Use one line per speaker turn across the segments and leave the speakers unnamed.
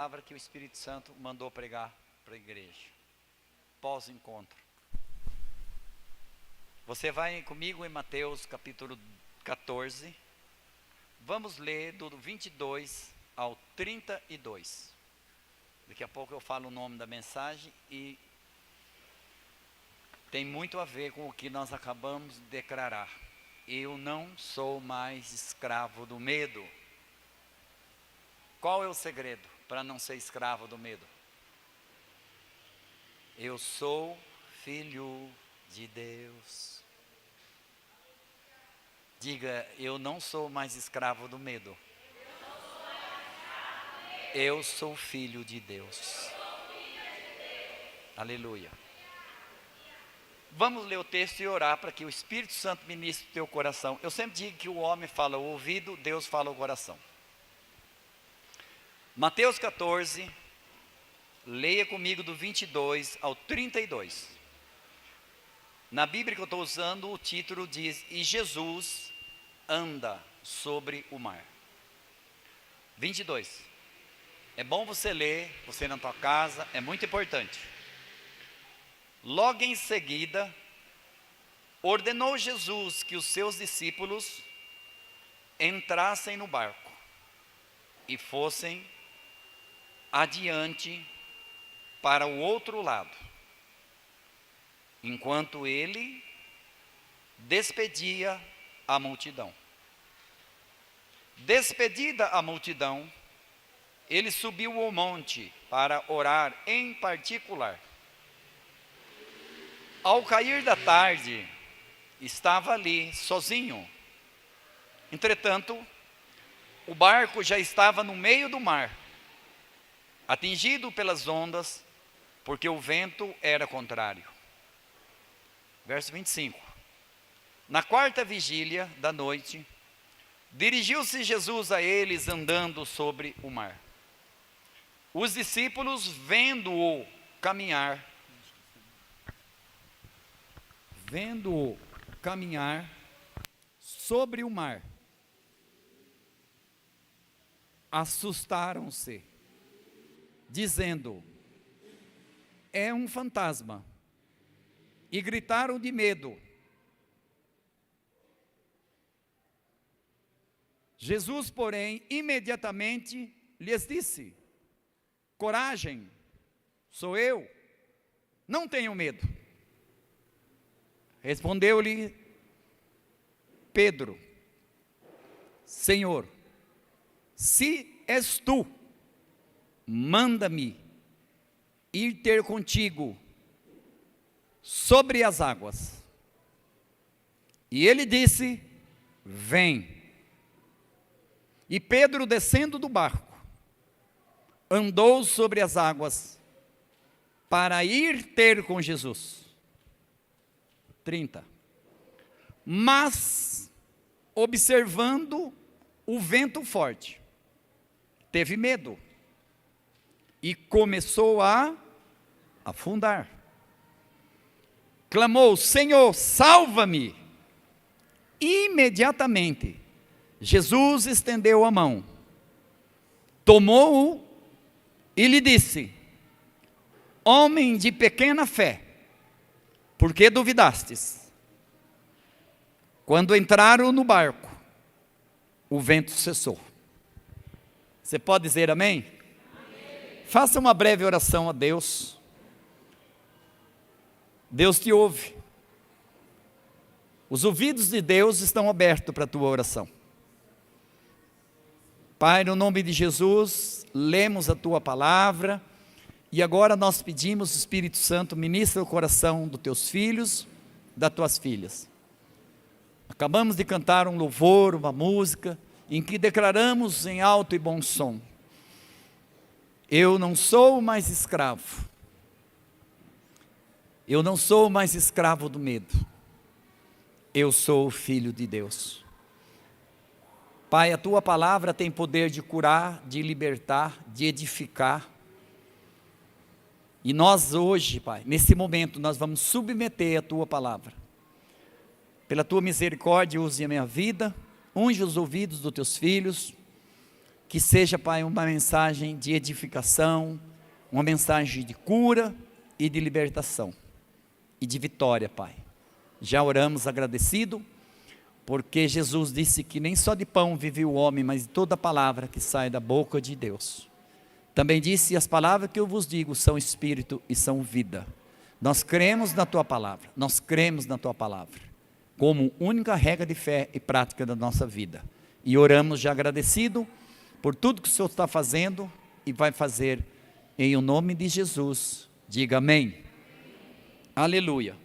palavra que o Espírito Santo mandou pregar para a igreja, pós-encontro. Você vai comigo em Mateus capítulo 14, vamos ler do 22 ao 32. Daqui a pouco eu falo o nome da mensagem e tem muito a ver com o que nós acabamos de declarar. Eu não sou mais escravo do medo. Qual é o segredo para não ser escravo do medo? Eu sou filho de Deus. Diga, eu não sou mais escravo do medo. Eu sou filho de Deus. Aleluia. Vamos ler o texto e orar para que o Espírito Santo ministre o teu coração. Eu sempre digo que o homem fala o ouvido, Deus fala o coração. Mateus 14, leia comigo do 22 ao 32. Na Bíblia que eu estou usando, o título diz: E Jesus anda sobre o mar. 22. É bom você ler, você na tua casa, é muito importante. Logo em seguida, ordenou Jesus que os seus discípulos entrassem no barco e fossem adiante para o outro lado, enquanto ele despedia a multidão. Despedida a multidão, ele subiu ao monte para orar em particular. Ao cair da tarde, estava ali sozinho. Entretanto, o barco já estava no meio do mar, atingido pelas ondas, porque o vento era contrário. Verso 25. Na quarta vigília da noite, dirigiu-se Jesus a eles andando sobre o mar. Os discípulos, vendo-o caminhar sobre o mar, assustaram-se, dizendo: é um fantasma, e gritaram de medo. Jesus, porém, imediatamente lhes disse: coragem, sou eu, não tenham medo. Respondeu-lhe Pedro: Senhor, se és tu, manda-me ir ter contigo sobre as águas. E ele disse: vem. E Pedro, descendo do barco, andou sobre as águas para ir ter com Jesus. 30. Mas, observando o vento forte, teve medo e começou a afundar. Clamou: Senhor, salva-me! Imediatamente, Jesus estendeu a mão, tomou-o e lhe disse: homem de pequena fé, por que duvidastes? Quando entraram no barco, o vento cessou. Você pode dizer amém? Amém. Faça uma breve oração a Deus. Deus te ouve. Os ouvidos de Deus estão abertos para a tua oração. Pai, no nome de Jesus, lemos a tua palavra. E agora nós pedimos, Espírito Santo, ministra o coração dos teus filhos, das tuas filhas. Acabamos de cantar um louvor, uma música, em que declaramos em alto e bom som: eu não sou mais escravo. Eu não sou mais escravo do medo. Eu sou filho de Deus. Pai, a tua palavra tem poder de curar, de libertar, de edificar. E nós hoje, Pai, nesse momento, nós vamos submeter a tua palavra. Pela tua misericórdia, use a minha vida, unge os ouvidos dos teus filhos, que seja, Pai, uma mensagem de edificação, uma mensagem de cura e de libertação e de vitória, Pai. Já oramos agradecido, porque Jesus disse que nem só de pão vive o homem, mas de toda palavra que sai da boca de Deus. Também disse: as palavras que eu vos digo são espírito e são vida. Nós cremos na tua palavra, nós cremos na tua palavra, como única regra de fé e prática da nossa vida. E oramos já agradecido por tudo que o Senhor está fazendo e vai fazer, em o nome de Jesus. Diga amém. Aleluia.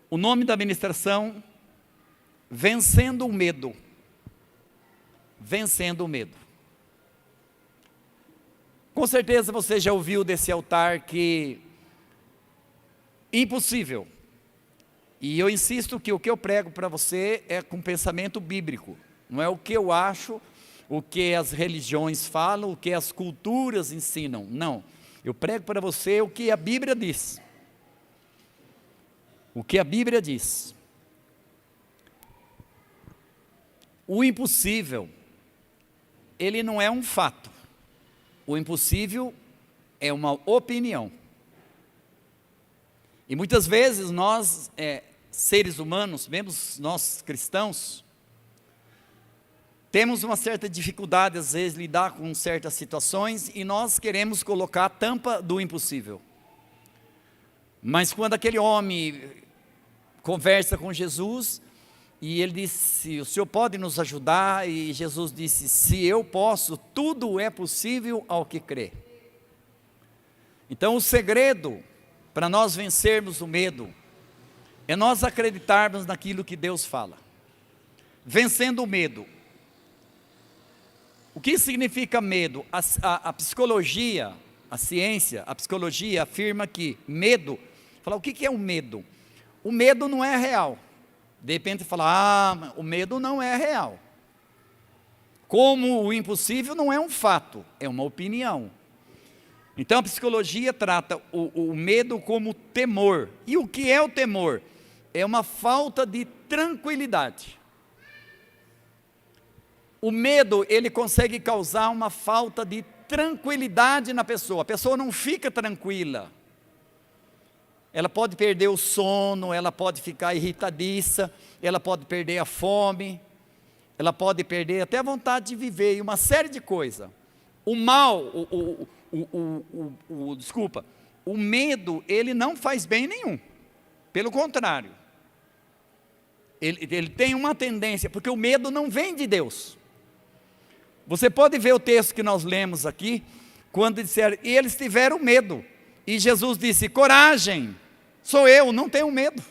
O nome da ministração: vencendo o medo. Vencendo o medo. Com certeza você já ouviu desse altar que impossível. E eu insisto que o que eu prego para você é com pensamento bíblico. Não é o que eu acho, o que as religiões falam, o que as culturas ensinam. Não. Eu prego para você o que a Bíblia diz. O que a Bíblia diz. O impossível, ele não é um fato. O impossível é uma opinião. E muitas vezes nós, seres humanos, mesmo nós cristãos, temos uma certa dificuldade às vezes de lidar com certas situações e nós queremos colocar a tampa do impossível. Mas quando aquele homem conversa com Jesus e ele disse: o Senhor pode nos ajudar? E Jesus disse: se eu posso, tudo é possível ao que crê. Então o segredo para nós vencermos o medo é nós acreditarmos naquilo que Deus fala. Vencendo o medo. O que significa medo? A psicologia, a ciência, a psicologia afirma que medo, fala, o que é o medo? O medo não é real. De repente fala: o medo não é real. Como o impossível não é um fato, é uma opinião. Então a psicologia trata o medo como temor. E o que é o temor? É uma falta de tranquilidade. O medo, ele consegue causar uma falta de tranquilidade na pessoa. A pessoa não fica tranquila. Ela pode perder o sono, ela pode ficar irritadiça, ela pode perder a fome, ela pode perder até a vontade de viver e uma série de coisas. O mal, o medo, ele não faz bem nenhum. Pelo contrário. Ele tem uma tendência, porque o medo não vem de Deus. Você pode ver o texto que nós lemos aqui, quando disseram, e eles tiveram medo. E Jesus disse: coragem, sou eu, não tenham medo.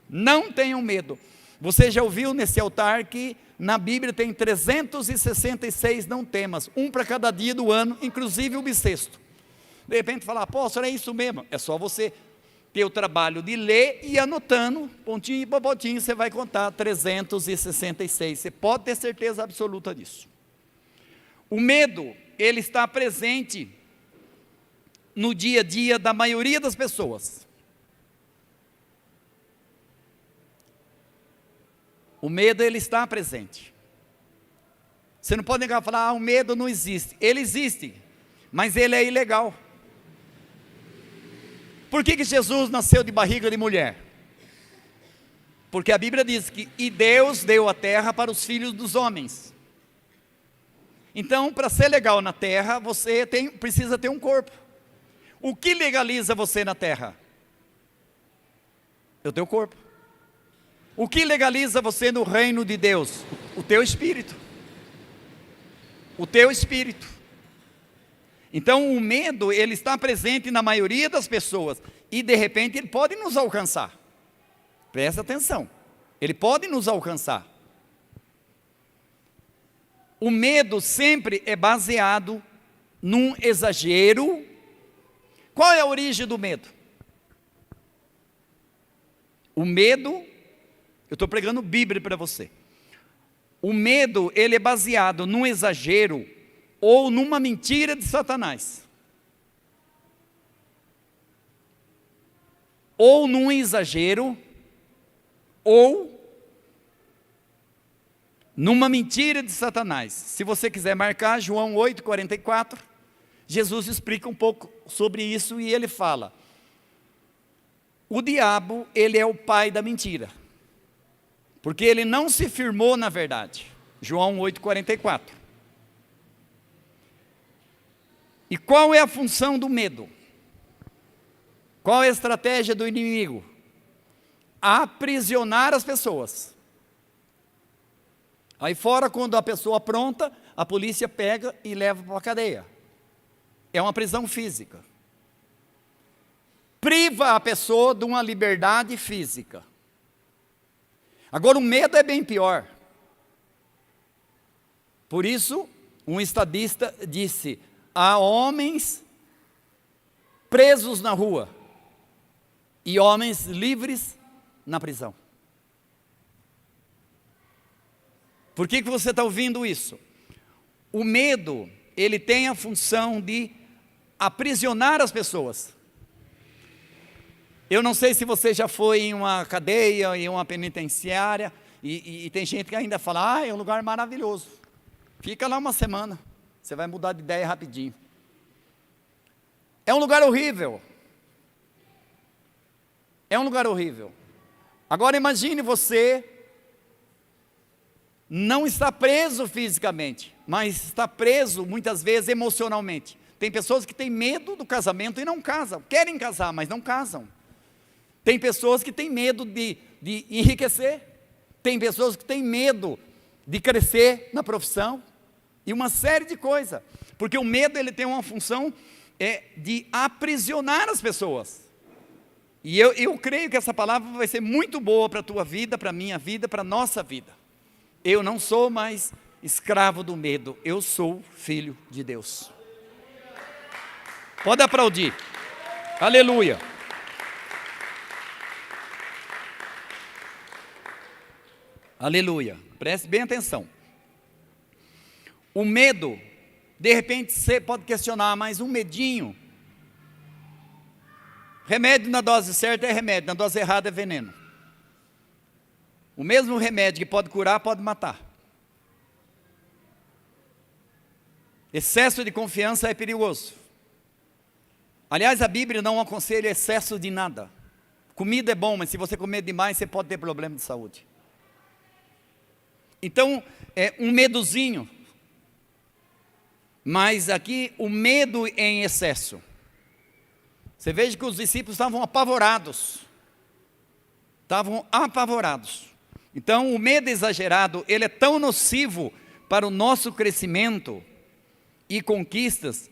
Não tenham medo. Você já ouviu nesse altar que na Bíblia tem 366 não temas, um para cada dia do ano, inclusive o bissexto. De repente fala: apóstolo, é isso mesmo. É só você ter o trabalho de ler e anotando, pontinho por pontinho, você vai contar 366. Você pode ter certeza absoluta disso. O medo, ele está presente no dia a dia da maioria das pessoas. O medo, ele está presente. Você não pode negar e falar: o medo não existe. Ele existe, mas ele é ilegal. Por que Jesus nasceu de barriga de mulher? Porque a Bíblia diz que e Deus deu a terra para os filhos dos homens. Então, para ser legal na terra, você precisa ter um corpo. O que legaliza você na terra? É o teu corpo. O que legaliza você no reino de Deus? O teu espírito. O teu espírito. Então o medo, ele está presente na maioria das pessoas. E de repente ele pode nos alcançar. Presta atenção. Ele pode nos alcançar. O medo sempre é baseado num exagero. Qual é a origem do medo? O medo, eu estou pregando Bíblia para você. O medo, ele é baseado num exagero ou numa mentira de Satanás. Ou num exagero, ou numa mentira de Satanás. Se você quiser marcar, João 8,44, Jesus explica um pouco sobre isso e ele fala: o diabo, ele é o pai da mentira, porque ele não se firmou na verdade. João 8,44. E qual é a função do medo? Qual é a estratégia do inimigo? Aprisionar as pessoas. Aí fora, quando a pessoa apronta, a polícia pega e leva para a cadeia. É uma prisão física. Priva a pessoa de uma liberdade física. Agora, o medo é bem pior. Por isso, um estadista disse: há homens presos na rua e homens livres na prisão. Por que você está ouvindo isso? O medo, ele tem a função de aprisionar as pessoas. Eu não sei se você já foi em uma cadeia, em uma penitenciária, e tem gente que ainda fala: é um lugar maravilhoso. Fica lá uma semana, você vai mudar de ideia rapidinho. É um lugar horrível. É um lugar horrível. Agora imagine você não está preso fisicamente, mas está preso muitas vezes emocionalmente. Tem pessoas que têm medo do casamento e não casam, querem casar, mas não casam. Tem pessoas que têm medo de enriquecer, tem pessoas que têm medo de crescer na profissão, e uma série de coisas, porque o medo, ele tem uma função de aprisionar as pessoas. E eu creio que essa palavra vai ser muito boa para a tua vida, para a minha vida, para a nossa vida. Eu não sou mais escravo do medo, eu sou filho de Deus. Pode aplaudir. Aleluia. Aleluia. Preste bem atenção. O medo, de repente você pode questionar, mas um medinho, remédio na dose certa é remédio, na dose errada é veneno. O mesmo remédio que pode curar, pode matar. Excesso de confiança é perigoso. Aliás, a Bíblia não aconselha excesso de nada. Comida é bom, mas se você comer demais, você pode ter problema de saúde. Então, é um medozinho. Mas aqui, o medo em excesso. Você veja que os discípulos estavam apavorados. Estavam apavorados. Então, o medo exagerado, ele é tão nocivo para o nosso crescimento e conquistas,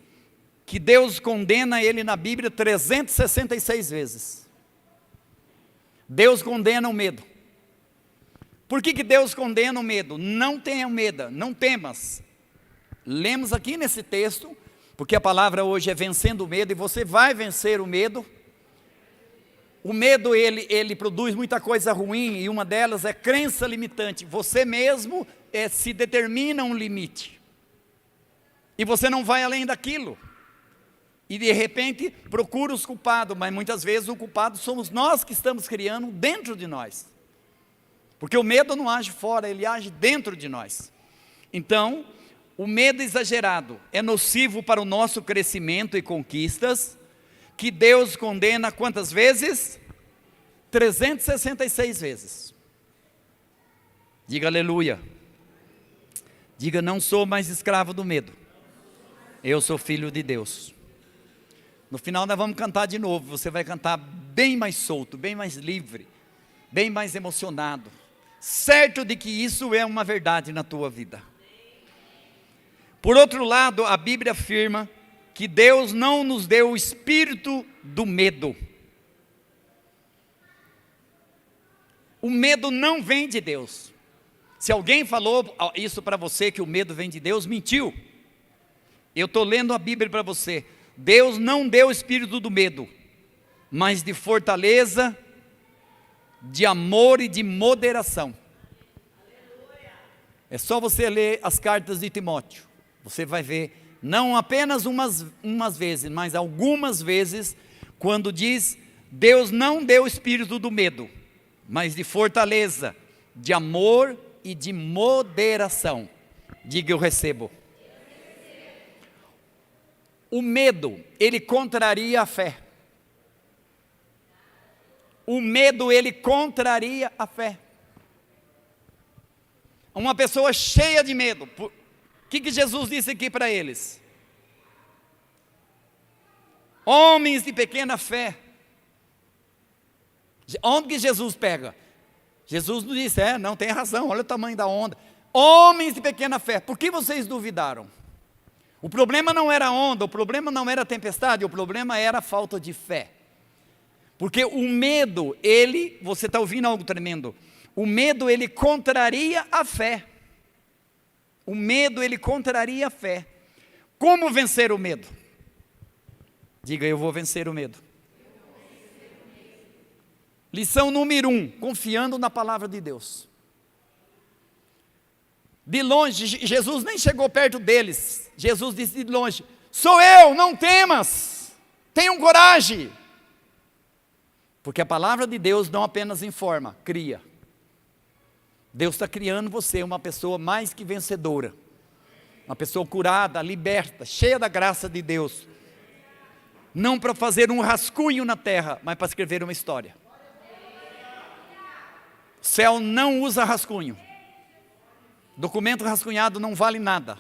que Deus condena ele na Bíblia 366 vezes. Deus condena o medo. Por que Deus condena o medo? Não tenha medo, não temas. Lemos aqui nesse texto, porque a palavra hoje é vencendo o medo, e você vai vencer o medo. O medo, ele produz muita coisa ruim, e uma delas é crença limitante. Você mesmo se determina um limite, e você não vai além daquilo, e de repente procura os culpados, mas muitas vezes o culpado somos nós que estamos criando dentro de nós, porque o medo não age fora, ele age dentro de nós. Então, o medo exagerado é nocivo para o nosso crescimento e conquistas, que Deus condena quantas vezes? 366 vezes. Diga aleluia. Diga: não sou mais escravo do medo, eu sou filho de Deus. No final nós vamos cantar de novo, você vai cantar bem mais solto, bem mais livre, bem mais emocionado, certo de que isso é uma verdade na tua vida. Por outro lado, a Bíblia afirma que Deus não nos deu o espírito do medo. O medo não vem de Deus. Se alguém falou isso para você, que o medo vem de Deus, mentiu. Eu estou lendo a Bíblia para você. Deus não deu o espírito do medo, mas de fortaleza, de amor e de moderação. É só você ler as cartas de Timóteo. Você vai ver, não apenas umas vezes, mas algumas vezes, quando diz: Deus não deu o espírito do medo, mas de fortaleza, de amor e de moderação. Diga: eu recebo. O medo, ele contraria a fé. O medo, ele contraria a fé. Uma pessoa cheia de medo. O que Jesus disse aqui para eles? Homens de pequena fé. Onde que Jesus pega? Jesus não disse: não, tem razão, olha o tamanho da onda. Homens de pequena fé, por que vocês duvidaram? O problema não era a onda, o problema não era a tempestade, o problema era a falta de fé. Porque o medo, você está ouvindo algo tremendo, o medo, ele contraria a fé. O medo, ele contraria a fé. Como vencer o medo? Diga: eu vou vencer o medo. Lição número 1, confiando na palavra de Deus. De longe, Jesus nem chegou perto deles. Jesus disse de longe: sou eu, não temas, tenham coragem. Porque a palavra de Deus não apenas informa, cria. Deus está criando você uma pessoa mais que vencedora. Uma pessoa curada, liberta, cheia da graça de Deus. Não para fazer um rascunho na terra, mas para escrever uma história. O céu não usa rascunho. Documento rascunhado não vale nada.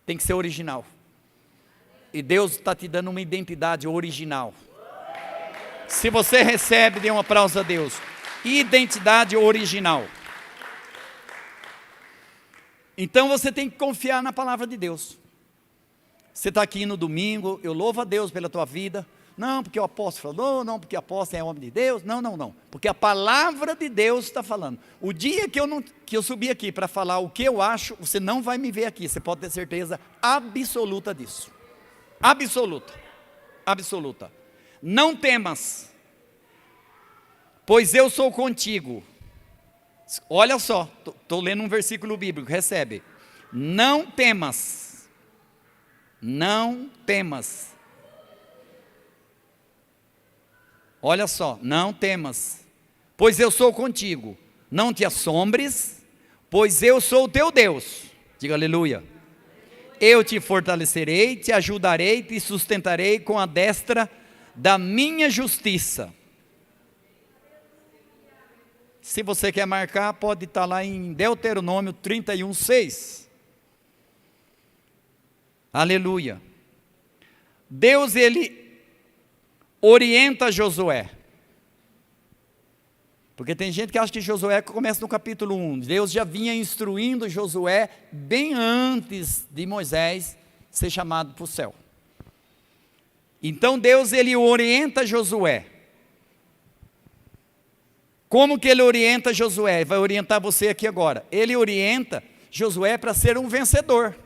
Tem que ser original. E Deus está te dando uma identidade original. Se você recebe, dê um aplauso a Deus. Identidade original. Então você tem que confiar na palavra de Deus. Você está aqui no domingo, eu louvo a Deus pela tua vida. Não, porque o apóstolo falou, não, porque o apóstolo é homem de Deus. Não. Porque a palavra de Deus está falando. O dia que eu subir aqui para falar o que eu acho, você não vai me ver aqui. Você pode ter certeza absoluta disso. Absoluta. Não temas, pois eu sou contigo. Olha só, estou lendo um versículo bíblico, recebe. Não temas. Olha só, não temas, pois eu sou contigo. Não te assombres, pois eu sou o teu Deus. Diga aleluia. Eu te fortalecerei, te ajudarei, te sustentarei com a destra da minha justiça. Se você quer marcar, pode estar lá em Deuteronômio 31:6. Aleluia. Deus, ele orienta Josué. Porque tem gente que acha que Josué começa no capítulo 1. Deus já vinha instruindo Josué bem antes de Moisés ser chamado para o céu. Então Deus, ele orienta Josué. Como que ele orienta Josué? Vai orientar você aqui agora. Ele orienta Josué para ser um vencedor.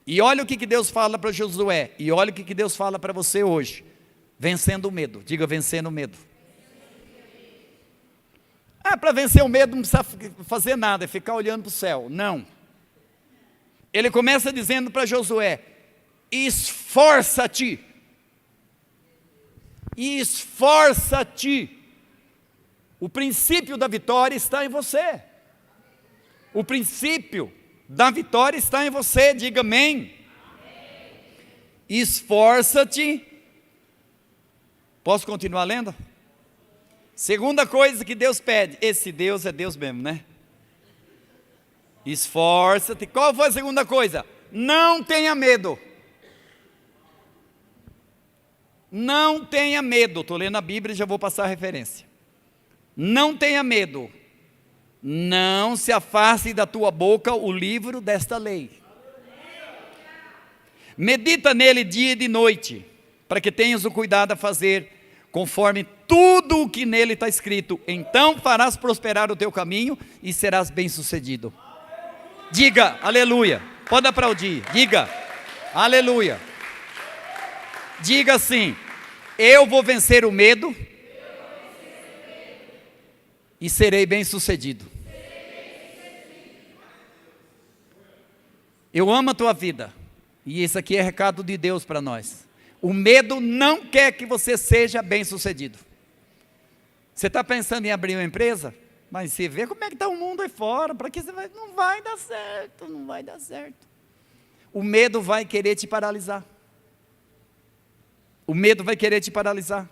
E olha o que Deus fala para Josué. E olha o que Deus fala para você hoje. Vencendo o medo. Diga: vencendo o medo. Para vencer o medo não precisa fazer nada, é ficar olhando para o céu. Não. Ele começa dizendo para Josué: esforça-te. Esforça-te. O princípio da vitória está em você. O princípio da vitória está em você. Diga amém. Esforça-te. Posso continuar lendo? Segunda coisa que Deus pede. Esse Deus é Deus mesmo, né? Esforça-te. Qual foi a segunda coisa? Não tenha medo. Não tenha medo. Estou lendo a Bíblia e já vou passar a referência. Não tenha medo. Não se afaste da tua boca o livro desta lei. Medita nele dia e de noite, para que tenhas o cuidado a fazer conforme tudo o que nele está escrito. Então farás prosperar o teu caminho e serás bem-sucedido. Diga aleluia. Pode aplaudir. Diga aleluia. Diga assim: eu vou vencer o medo e serei bem-sucedido. Eu amo a tua vida. E isso aqui é recado de Deus para nós. O medo não quer que você seja bem-sucedido. Você está pensando em abrir uma empresa? Mas você vê como é que está o mundo aí fora, para que você vai? Não vai dar certo, não vai dar certo. O medo vai querer te paralisar. O medo vai querer te paralisar.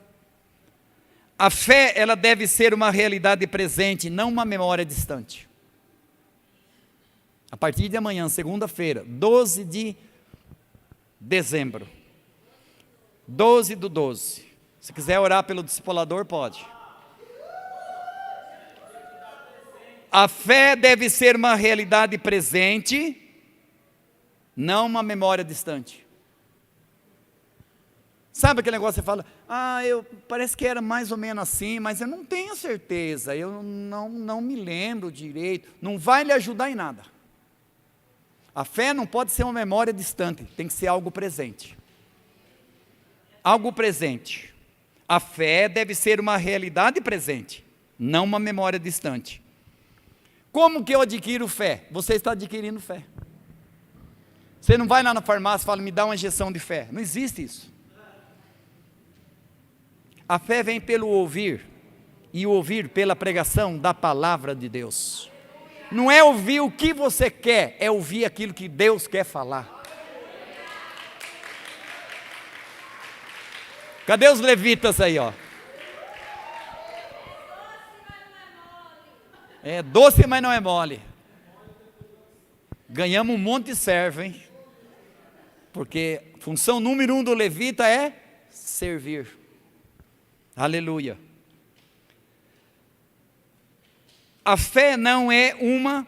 A fé, ela deve ser uma realidade presente, não uma memória distante. A partir de amanhã, segunda-feira, 12 de dezembro, 12/12. Se quiser orar pelo discipulador, pode. A fé deve ser uma realidade presente, não uma memória distante. Sabe aquele negócio que você fala, parece que era mais ou menos assim, mas eu não tenho certeza, eu não me lembro direito. Não vai lhe ajudar em nada. A fé não pode ser uma memória distante, tem que ser algo presente. Algo presente. A fé deve ser uma realidade presente, não uma memória distante. Como que eu adquiro fé? Você está adquirindo fé. Você não vai lá na farmácia e fala, me dá uma injeção de fé. Não existe isso. A fé vem pelo ouvir, e o ouvir pela pregação da palavra de Deus. Não é ouvir o que você quer, é ouvir aquilo que Deus quer falar. Cadê os levitas aí, ó? É doce, mas não é mole. Ganhamos um monte de servo, hein? Porque função número 1 do levita é servir. Aleluia. A fé não é uma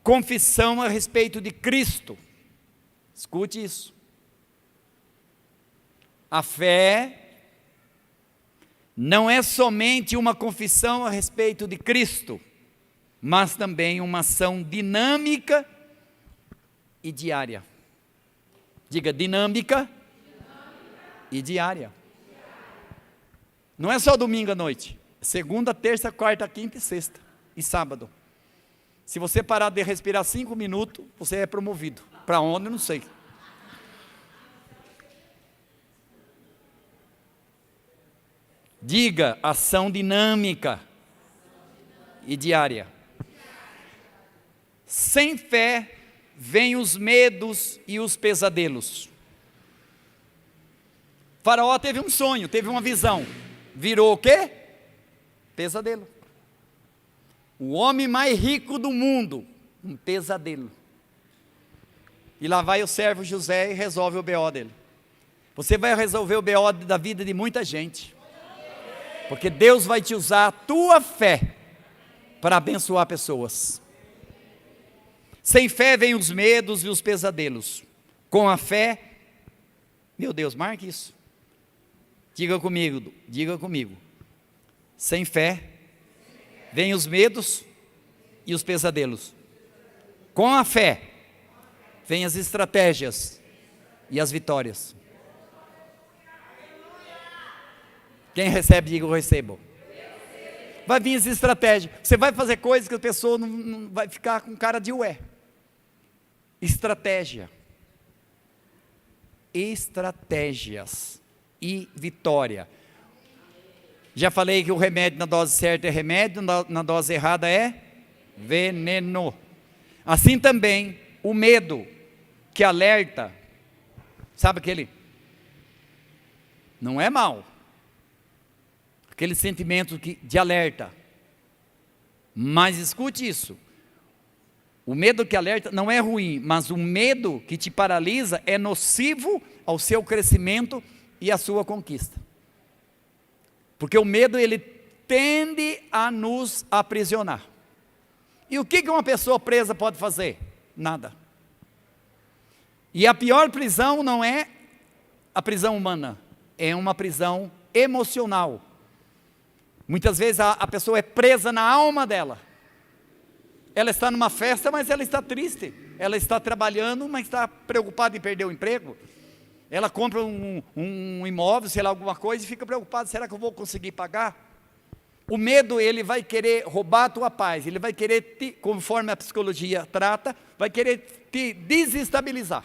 confissão a respeito de Cristo. Escute isso. A fé não é somente uma confissão a respeito de Cristo, mas também uma ação dinâmica e diária. Diga, dinâmica e diária. Não é só domingo à noite, segunda, terça, quarta, quinta e sexta, e sábado. Se você parar de respirar 5 minutos, você é promovido. Para onde, eu não sei. Diga, ação dinâmica e diária. Sem fé, vêm os medos e os pesadelos. Faraó teve um sonho, teve uma visão. Virou o quê? Pesadelo. O homem mais rico do mundo, um pesadelo. E lá vai o servo José e resolve o BO dele. Você vai resolver o BO da vida de muita gente. Porque Deus vai te usar a tua fé para abençoar pessoas. Sem fé vêm os medos e os pesadelos. Com a fé, meu Deus, marque isso. Diga comigo. Sem fé, vêm os medos e os pesadelos. Com a fé, vêm as estratégias e as vitórias. Quem recebe, diga eu recebo. Vai vir as estratégias. Você vai fazer coisas que a pessoa não vai ficar com cara de ué. Estratégia. Estratégias e vitória. Já falei que o remédio na dose certa é remédio, na dose errada é veneno. Assim também, o medo que alerta, sabe aquele? Não é mal. Aquele sentimento de alerta. Mas escute isso. O medo que alerta não é ruim, mas o medo que te paralisa é nocivo ao seu crescimento e à sua conquista. Porque o medo, ele tende a nos aprisionar. E o que uma pessoa presa pode fazer? Nada. E a pior prisão não é a prisão humana, é uma prisão emocional. Muitas vezes a pessoa é presa na alma dela. Ela está numa festa, mas ela está triste. Ela está trabalhando, mas está preocupada em perder o emprego. Ela compra um imóvel, sei lá, alguma coisa, e fica preocupada, será que eu vou conseguir pagar? O medo, ele vai querer roubar a tua paz, ele vai querer, conforme a psicologia trata, vai querer te desestabilizar.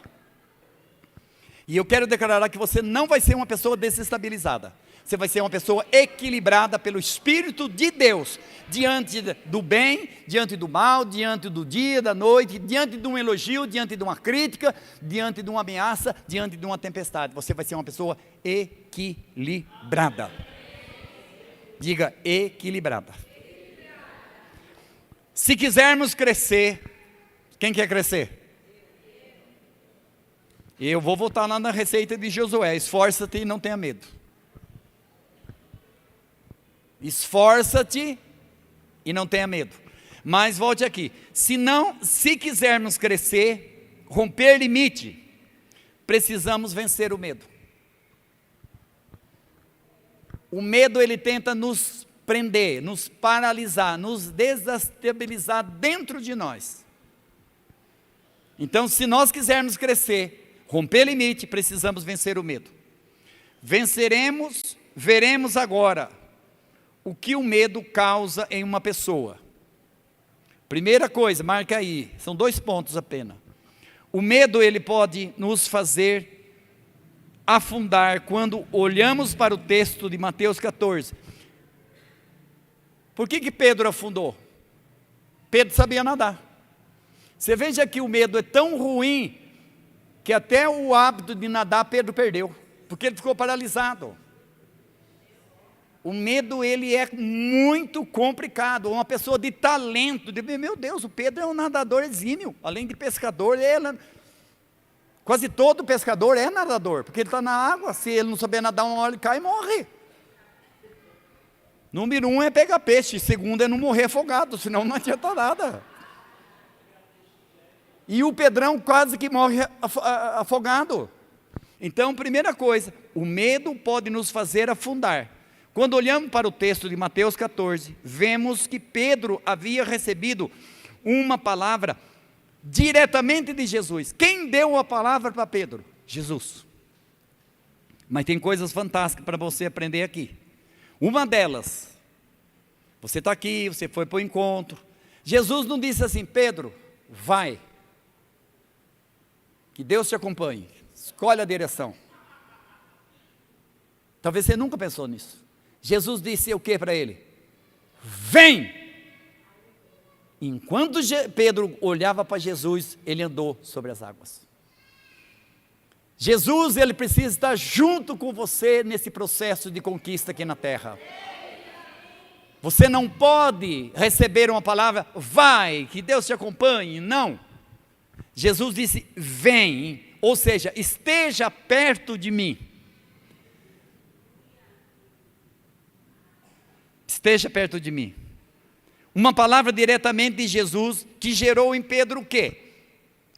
E eu quero declarar que você não vai ser uma pessoa desestabilizada. Você vai ser uma pessoa equilibrada pelo Espírito de Deus, diante do bem, diante do mal, diante do dia, da noite, diante de um elogio, diante de uma crítica, diante de uma ameaça, diante de uma tempestade. Você vai ser uma pessoa equilibrada. Diga, equilibrada. Se quisermos crescer, quem quer crescer? Eu vou voltar lá na receita de Josué: esforça-te e não tenha medo. Esforça-te e não tenha medo. Mas volte aqui: se quisermos crescer, romper limite, precisamos vencer o medo. O medo, ele tenta nos prender, nos paralisar, nos desestabilizar dentro de nós. Então, se nós quisermos crescer, romper limite, precisamos vencer o medo. Venceremos, veremos agora o que o medo causa em uma pessoa. Primeira coisa, marca aí, são 2 pontos apenas. O medo, ele pode nos fazer afundar quando olhamos para o texto de Mateus 14. Por que Pedro afundou? Pedro sabia nadar. Você veja que o medo é tão ruim que até o hábito de nadar Pedro perdeu, porque ele ficou paralisado. O medo, ele é muito complicado. Uma pessoa de talento, meu Deus, o Pedro é um nadador exímio, além de pescador, quase todo pescador é nadador, porque ele está na água. Se ele não souber nadar, uma hora ele cai e morre. Número 1 é pegar peixe, segundo é não morrer afogado, senão não adianta nada. E o Pedrão quase que morre afogado. Então, primeira coisa, o medo pode nos fazer afundar. Quando olhamos para o texto de Mateus 14, vemos que Pedro havia recebido uma palavra diretamente de Jesus. Quem deu a palavra para Pedro? Jesus. Mas tem coisas fantásticas para você aprender aqui. Uma delas, você está aqui, você foi para o encontro. Jesus não disse assim: Pedro, vai, que Deus te acompanhe, escolhe a direção. Talvez você nunca pensou nisso. Jesus disse o que para ele? Vem! Enquanto Pedro olhava para Jesus, ele andou sobre as águas. Jesus, ele precisa estar junto com você nesse processo de conquista aqui na terra. Você não pode receber uma palavra, vai, que Deus te acompanhe, não. Jesus disse, vem, ou seja, esteja perto de mim. Esteja perto de mim. Uma palavra diretamente de Jesus, que gerou em Pedro o quê?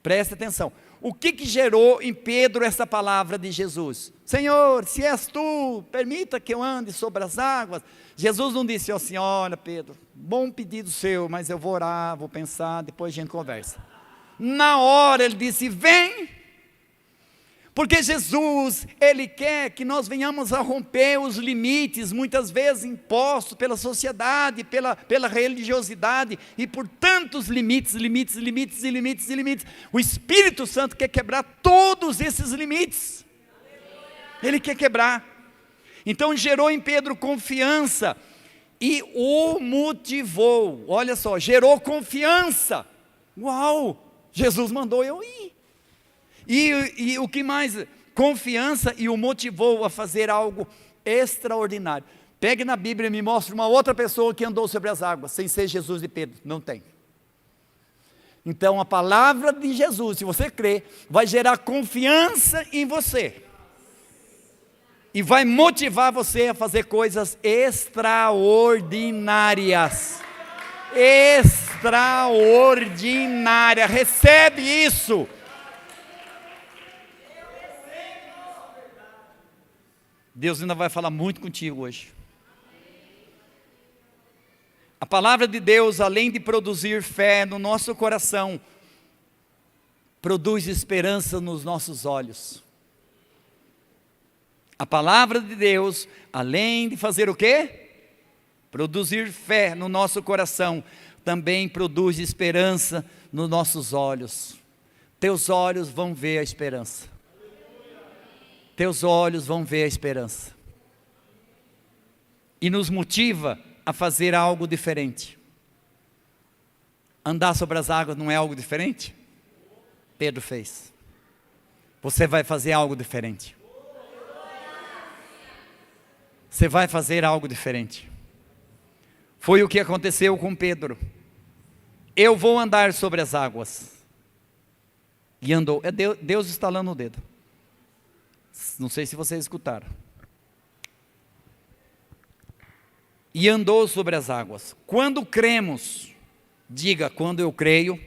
Preste atenção. O que gerou em Pedro essa palavra de Jesus? Senhor, se és tu, permita que eu ande sobre as águas. Jesus não disse assim: olha Pedro, bom pedido seu, mas eu vou orar, vou pensar, depois a gente conversa. Na hora ele disse, vem. Porque Jesus, ele quer que nós venhamos a romper os limites, muitas vezes impostos pela sociedade, pela religiosidade, e por tantos limites. O Espírito Santo quer quebrar todos esses limites. Ele quer quebrar. Então gerou em Pedro confiança, e o motivou. Olha só, gerou confiança. Uau, Jesus mandou eu ir. E o que mais? Confiança, e o motivou a fazer algo extraordinário. Pegue na Bíblia e me mostre uma outra pessoa que andou sobre as águas, sem ser Jesus e Pedro. Não tem. Então a palavra de Jesus, se você crer, vai gerar confiança em você. E vai motivar você a fazer coisas extraordinárias. Extraordinária. Recebe isso. Deus ainda vai falar muito contigo hoje. A palavra de Deus, além de produzir fé no nosso coração, produz esperança nos nossos olhos. A palavra de Deus, além de fazer o quê? Produzir fé no nosso coração, também produz esperança nos nossos olhos. Teus olhos vão ver a esperança. teus olhos vão ver a esperança. E nos motiva a fazer algo diferente. Andar sobre as águas não é algo diferente? Pedro fez. Você vai fazer algo diferente. Você vai fazer algo diferente. Foi o que aconteceu com Pedro. Eu vou andar sobre as águas. E andou. É Deus estalando o dedo. Não sei se vocês escutaram. E andou sobre as águas. Quando cremos, diga, quando eu creio,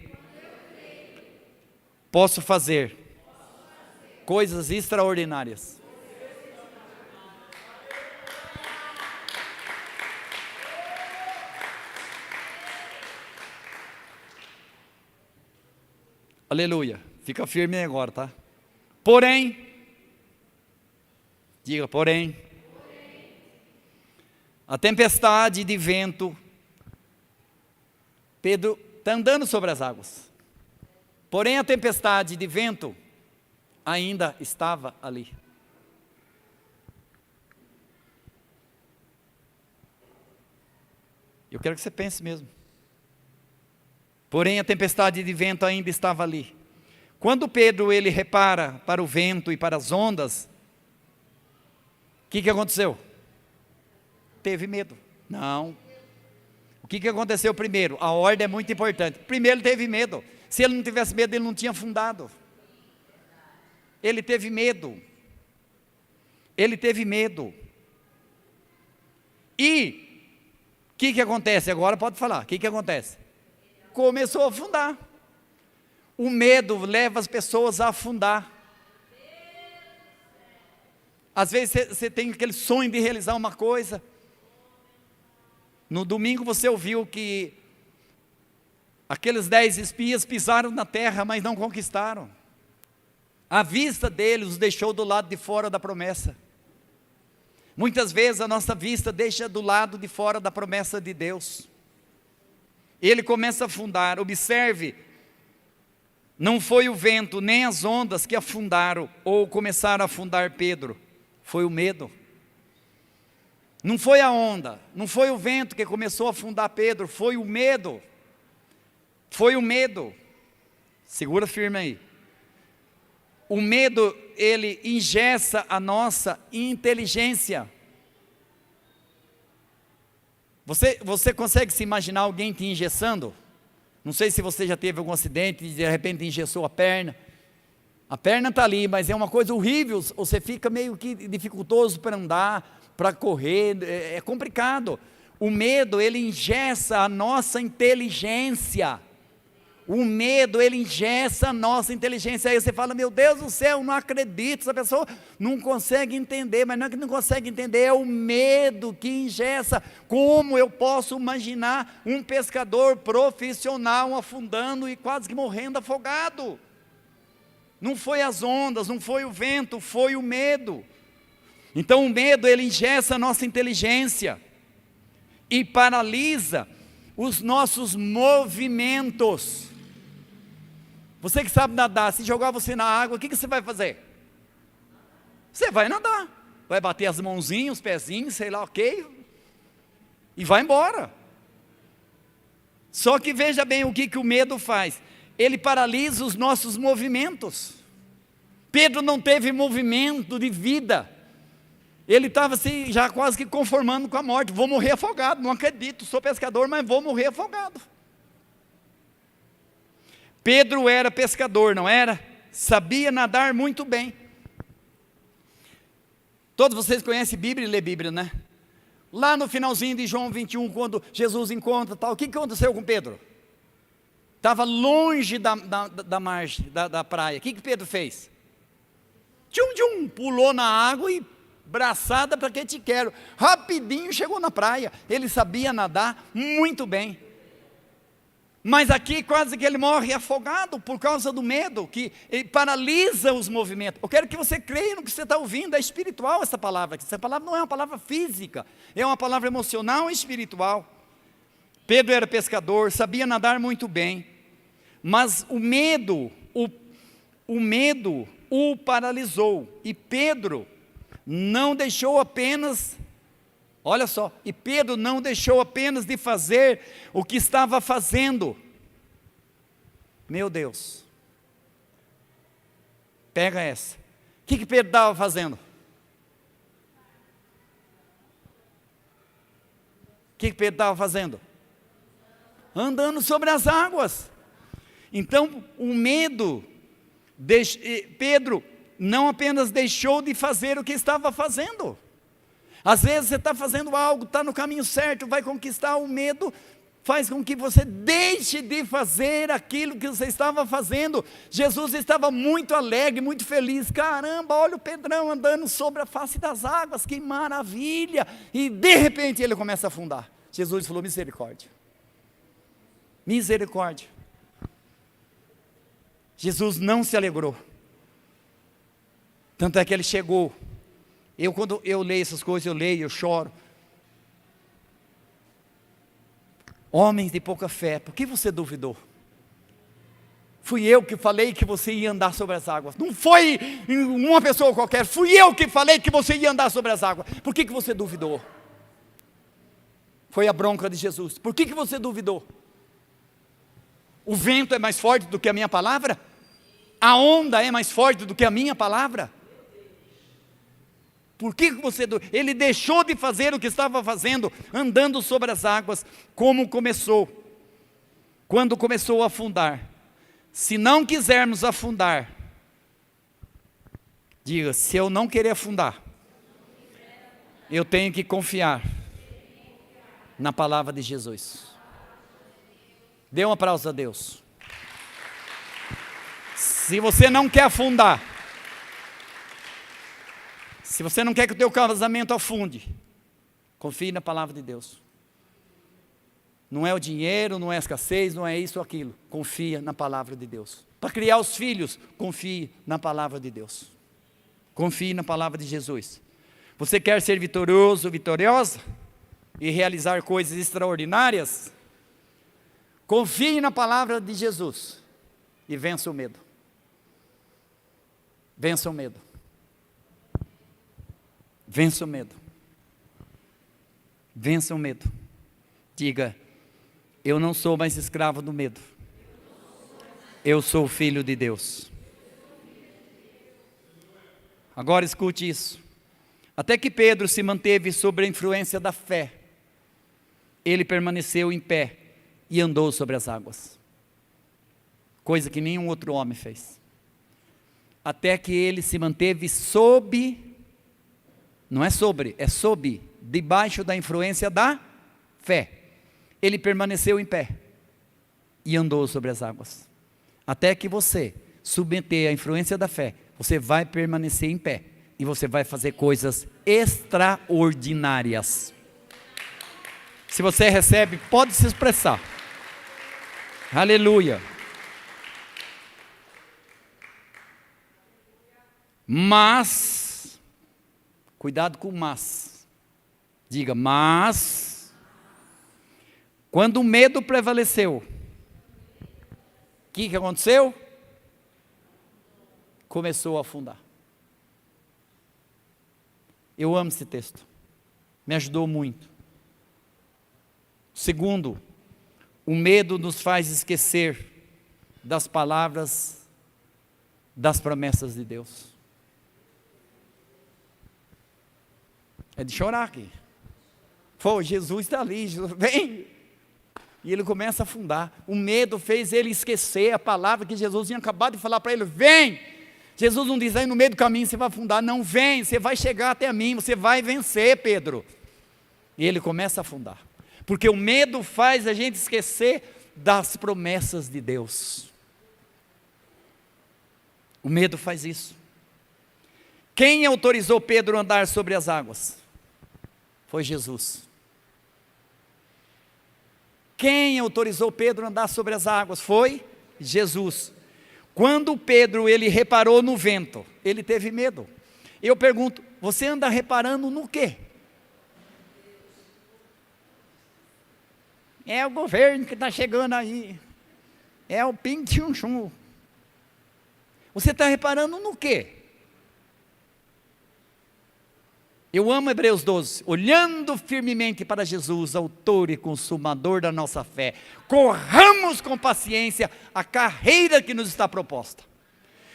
posso fazer coisas extraordinárias. Aleluia. Fica firme agora, tá? Porém, diga, porém, a tempestade de vento, Pedro está andando sobre as águas. Porém, a tempestade de vento ainda estava ali. Eu quero que você pense mesmo. Porém, a tempestade de vento ainda estava ali. Quando Pedro ele repara para o vento e para as ondas, o que aconteceu? Teve medo. Não. O que aconteceu primeiro? A ordem é muito importante. Primeiro ele teve medo. Se ele não tivesse medo, ele não tinha afundado. Ele teve medo. Ele teve medo. E o que acontece? Agora pode falar. O que acontece? Começou a afundar. O medo leva as pessoas a afundar. Às vezes você tem aquele sonho de realizar uma coisa. No domingo você ouviu que aqueles 10 espias pisaram na terra, mas não conquistaram. A vista deles os deixou do lado de fora da promessa. Muitas vezes a nossa vista deixa do lado de fora da promessa de Deus. Ele começa a afundar. Observe, não foi o vento nem as ondas que afundaram ou começaram a afundar Pedro, foi o medo. Não foi a onda, não foi o vento que começou a afundar Pedro, foi o medo. Foi o medo. Segura firme aí. O medo, ele engessa a nossa inteligência. Você consegue se imaginar alguém te engessando? Não sei se você já teve algum acidente e de repente engessou a perna. A perna está ali, mas é uma coisa horrível. Você fica meio que dificultoso para andar, para correr, é complicado. O medo, ele engessa a nossa inteligência. O medo, ele engessa a nossa inteligência. Aí você fala, meu Deus do céu, não acredito, essa pessoa não consegue entender. Mas não é que não consegue entender, é o medo que engessa. Como eu posso imaginar um pescador profissional afundando e quase que morrendo afogado? Não foi as ondas, não foi o vento, foi o medo. Então o medo, ele engessa a nossa inteligência e paralisa os nossos movimentos. Você que sabe nadar, se jogar você na água, o que você vai fazer? Você vai nadar, vai bater as mãozinhas, os pezinhos, sei lá, ok, e vai embora. Só que veja bem o que o medo faz, ele paralisa os nossos movimentos. Pedro não teve movimento de vida, ele estava assim, já quase que conformando com a morte. Vou morrer afogado, não acredito, sou pescador, mas vou morrer afogado. Pedro era pescador, não era? Sabia nadar muito bem. Todos vocês conhecem Bíblia e lê Bíblia, né? Lá no finalzinho de João 21, quando Jesus encontra tal, o que aconteceu com Pedro? Estava longe da margem, da praia. O que Pedro fez? Pulou na água e braçada para que te quero. Rapidinho chegou na praia. Ele sabia nadar muito bem. Mas aqui quase que ele morre afogado por causa do medo, que ele paralisa os movimentos. Eu quero que você creia no que você está ouvindo, é espiritual essa palavra. Essa palavra não é uma palavra física, é uma palavra emocional e espiritual. Pedro era pescador, sabia nadar muito bem, mas o medo o paralisou. E Pedro não deixou apenas, olha só, e Pedro não deixou apenas de fazer o que estava fazendo. Meu Deus. Pega essa. O que Pedro estava fazendo? O que Pedro estava fazendo? Andando sobre as águas. Então, o medo, Pedro não apenas deixou de fazer o que estava fazendo. Às vezes você está fazendo algo, está no caminho certo, vai conquistar, o medo faz com que você deixe de fazer aquilo que você estava fazendo. Jesus estava muito alegre, muito feliz. Caramba, olha o Pedrão andando sobre a face das águas, que maravilha. E de repente ele começa a afundar. Jesus falou: misericórdia. Misericórdia. Jesus não se alegrou. Tanto é que ele chegou. Quando eu leio essas coisas, eu choro. Homens de pouca fé, por que você duvidou? Fui eu que falei que você ia andar sobre as águas. Não foi uma pessoa qualquer, fui eu que falei que você ia andar sobre as águas. Por que você duvidou? Foi a bronca de Jesus. Por que você duvidou? O vento é mais forte do que a minha palavra? A onda é mais forte do que a minha palavra? Por que você... Ele deixou de fazer o que estava fazendo, andando sobre as águas, como começou. Quando começou a afundar. Se não quisermos afundar, diga: se eu não querer afundar, eu tenho que confiar na palavra de Jesus. Dê um aplauso a Deus. Se você não quer afundar, se você não quer que o teu casamento afunde, confie na palavra de Deus. Não é o dinheiro, não é a escassez, não é isso ou aquilo. Confia na palavra de Deus. Para criar os filhos, confie na palavra de Deus. Confie na palavra de Jesus. Você quer ser vitorioso, vitoriosa? E realizar coisas extraordinárias? Confie na palavra de Jesus. E vença o medo. Vença o medo. Vença o medo. Vença o medo. Diga: eu não sou mais escravo do medo. Eu sou filho de Deus. Agora escute isso. Até que Pedro se manteve sob a influência da fé, ele permaneceu em pé e andou sobre as águas. Coisa que nenhum outro homem fez. Até que ele se manteve sob, não é sobre, é sob, debaixo da influência da fé. Ele permaneceu em pé e andou sobre as águas. Até que você submeter a influência da fé, você vai permanecer em pé e você vai fazer coisas extraordinárias. Se você recebe, pode se expressar. Aleluia. Mas, cuidado com o mas. Diga: mas, quando o medo prevaleceu, o que aconteceu? Começou a afundar. Eu amo esse texto. Me ajudou muito. Segundo, o medo nos faz esquecer das palavras, das promessas de Deus. É de chorar aqui. Pô, Jesus está ali, Jesus, vem. E ele começa a afundar. O medo fez ele esquecer a palavra que Jesus tinha acabado de falar para ele: vem. Jesus não diz: aí no meio do caminho você vai afundar. Não, vem, você vai chegar até mim, você vai vencer, Pedro. E ele começa a afundar. Porque o medo faz a gente esquecer das promessas de Deus. O medo faz isso. Quem autorizou Pedro a andar sobre as águas? Foi Jesus. Quem autorizou Pedro a andar sobre as águas? Foi Jesus. Quando Pedro ele reparou no vento, ele teve medo. Eu pergunto: você anda reparando no quê? É o governo que está chegando aí. É o ping-chum-chum. Você está reparando no quê? Eu amo Hebreus 12, olhando firmemente para Jesus, autor e consumador da nossa fé, corramos com paciência a carreira que nos está proposta.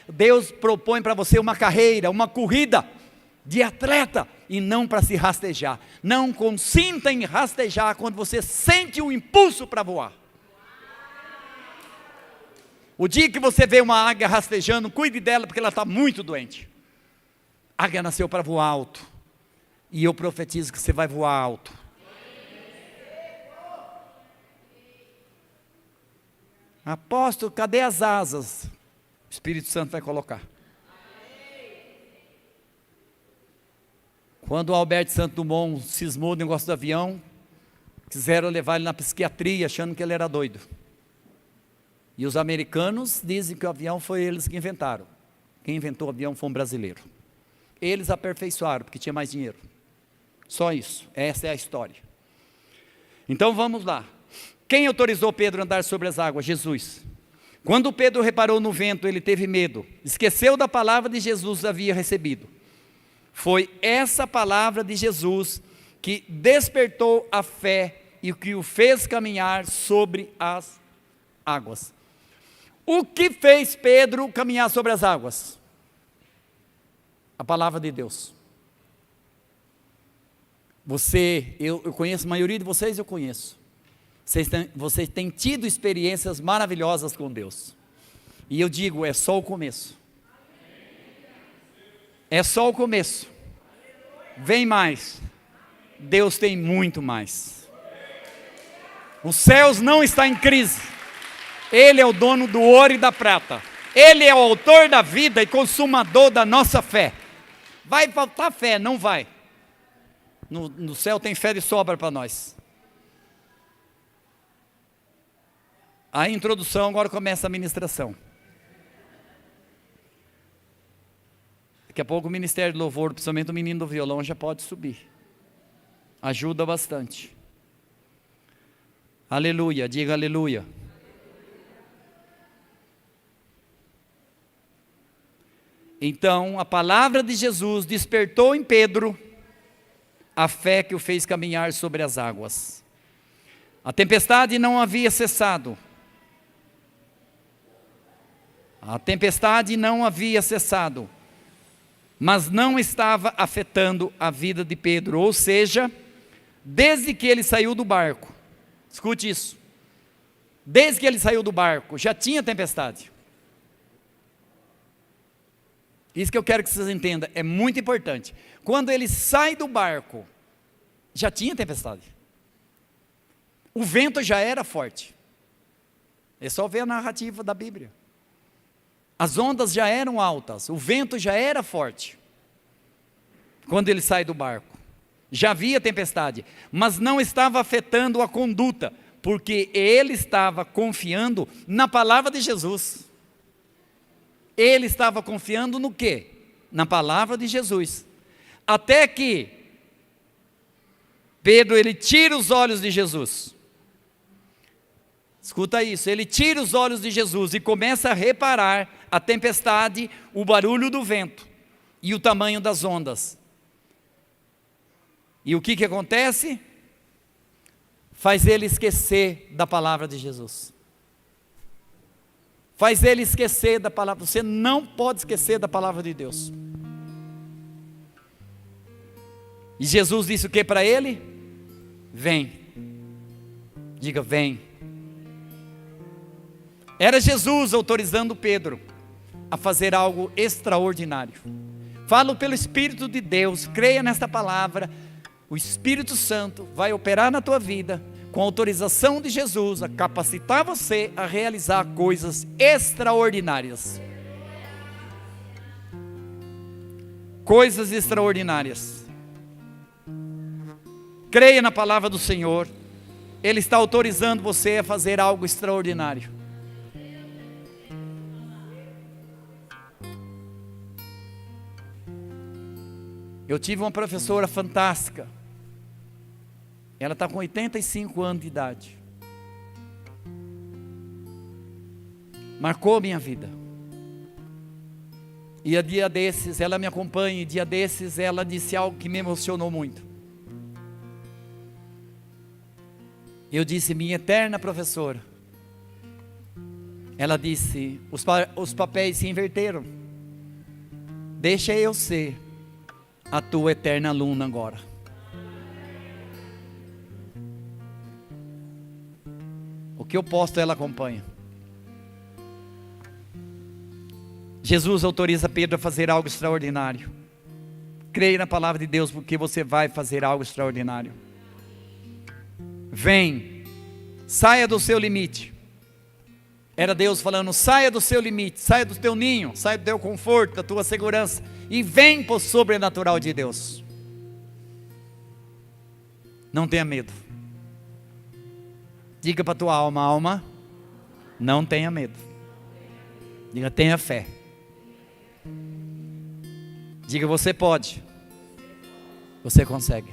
Deus propõe para você uma carreira, uma corrida de atleta, e não para se rastejar. Não consinta em rastejar quando você sente um impulso para voar. O dia que você vê uma águia rastejando, cuide dela, porque ela está muito doente. A águia nasceu para voar alto. E eu profetizo que você vai voar alto. Apóstolo, cadê as asas? O Espírito Santo vai colocar. Quando o Alberto Santos Dumont cismou o negócio do avião, quiseram levar ele na psiquiatria, achando que ele era doido. E os americanos dizem que o avião foi eles que inventaram. Quem inventou o avião foi um brasileiro. Eles aperfeiçoaram, porque tinha mais dinheiro. Só isso, essa é a história. Então vamos lá. Quem autorizou Pedro a andar sobre as águas? Jesus. Quando Pedro reparou no vento, ele teve medo, esqueceu da palavra de Jesus que havia recebido. Foi essa palavra de Jesus que despertou a fé e que o fez caminhar sobre as águas. O que fez Pedro caminhar sobre as águas? A palavra de Deus. Eu conheço, a maioria de vocês eu conheço. Vocês têm tido experiências maravilhosas com Deus. E eu digo, é só o começo. É só o começo. Vem mais. Deus tem muito mais. Os céus não estão em crise. Ele é o dono do ouro e da prata. Ele é o autor da vida e consumador da nossa fé. Vai faltar fé? Não vai. No céu tem fé de sobra para nós. A introdução, agora começa a ministração. Daqui a pouco o ministério do louvor, principalmente o menino do violão, já pode subir. Ajuda bastante. Aleluia, diga aleluia. Então, a palavra de Jesus despertou em Pedro a fé que o fez caminhar sobre as águas. A tempestade não havia cessado. A tempestade não havia cessado, mas não estava afetando a vida de Pedro, ou seja, desde que ele saiu do barco, escute isso, desde que ele saiu do barco, já tinha tempestade. Isso que eu quero que vocês entendam, é muito importante. Quando ele sai do barco, já tinha tempestade. O vento já era forte. É só ver a narrativa da Bíblia. As ondas já eram altas, o vento já era forte. Quando ele sai do barco, já havia tempestade, mas não estava afetando a conduta, porque ele estava confiando na palavra de Jesus. Ele estava confiando no quê? Na palavra de Jesus. Até que Pedro, ele tira os olhos de Jesus. Escuta isso, ele tira os olhos de Jesus e começa a reparar a tempestade, o barulho do vento e o tamanho das ondas. E o que acontece? Faz ele esquecer da palavra de Jesus. Faz ele esquecer da palavra. Você não pode esquecer da palavra de Deus. E Jesus disse o que para ele? Vem. Diga, vem. Era Jesus autorizando Pedro a fazer algo extraordinário. Falo pelo Espírito de Deus, creia nesta palavra. O Espírito Santo vai operar na tua vida, com a autorização de Jesus, a capacitar você a realizar coisas extraordinárias. Coisas extraordinárias. Creia na palavra do Senhor. Ele está autorizando você a fazer algo extraordinário. Eu tive uma professora fantástica. Ela está com 85 anos de idade. Marcou a minha vida. E a dia desses, ela me acompanha, e dia desses ela disse algo que me emocionou muito. Eu disse, minha eterna professora. Ela disse, os papéis se inverteram. Deixa eu ser a tua eterna aluna agora. O que eu posto, ela acompanha. Jesus autoriza Pedro a fazer algo extraordinário. Creia na palavra de Deus, porque você vai fazer algo extraordinário. Vem, saia do seu limite. Era Deus falando, saia do seu limite, saia do teu ninho, saia do teu conforto, da tua segurança, e vem para o sobrenatural de Deus. Não tenha medo. Diga para a tua alma, alma, não tenha medo. Diga, tenha fé. Diga, você pode. Você consegue.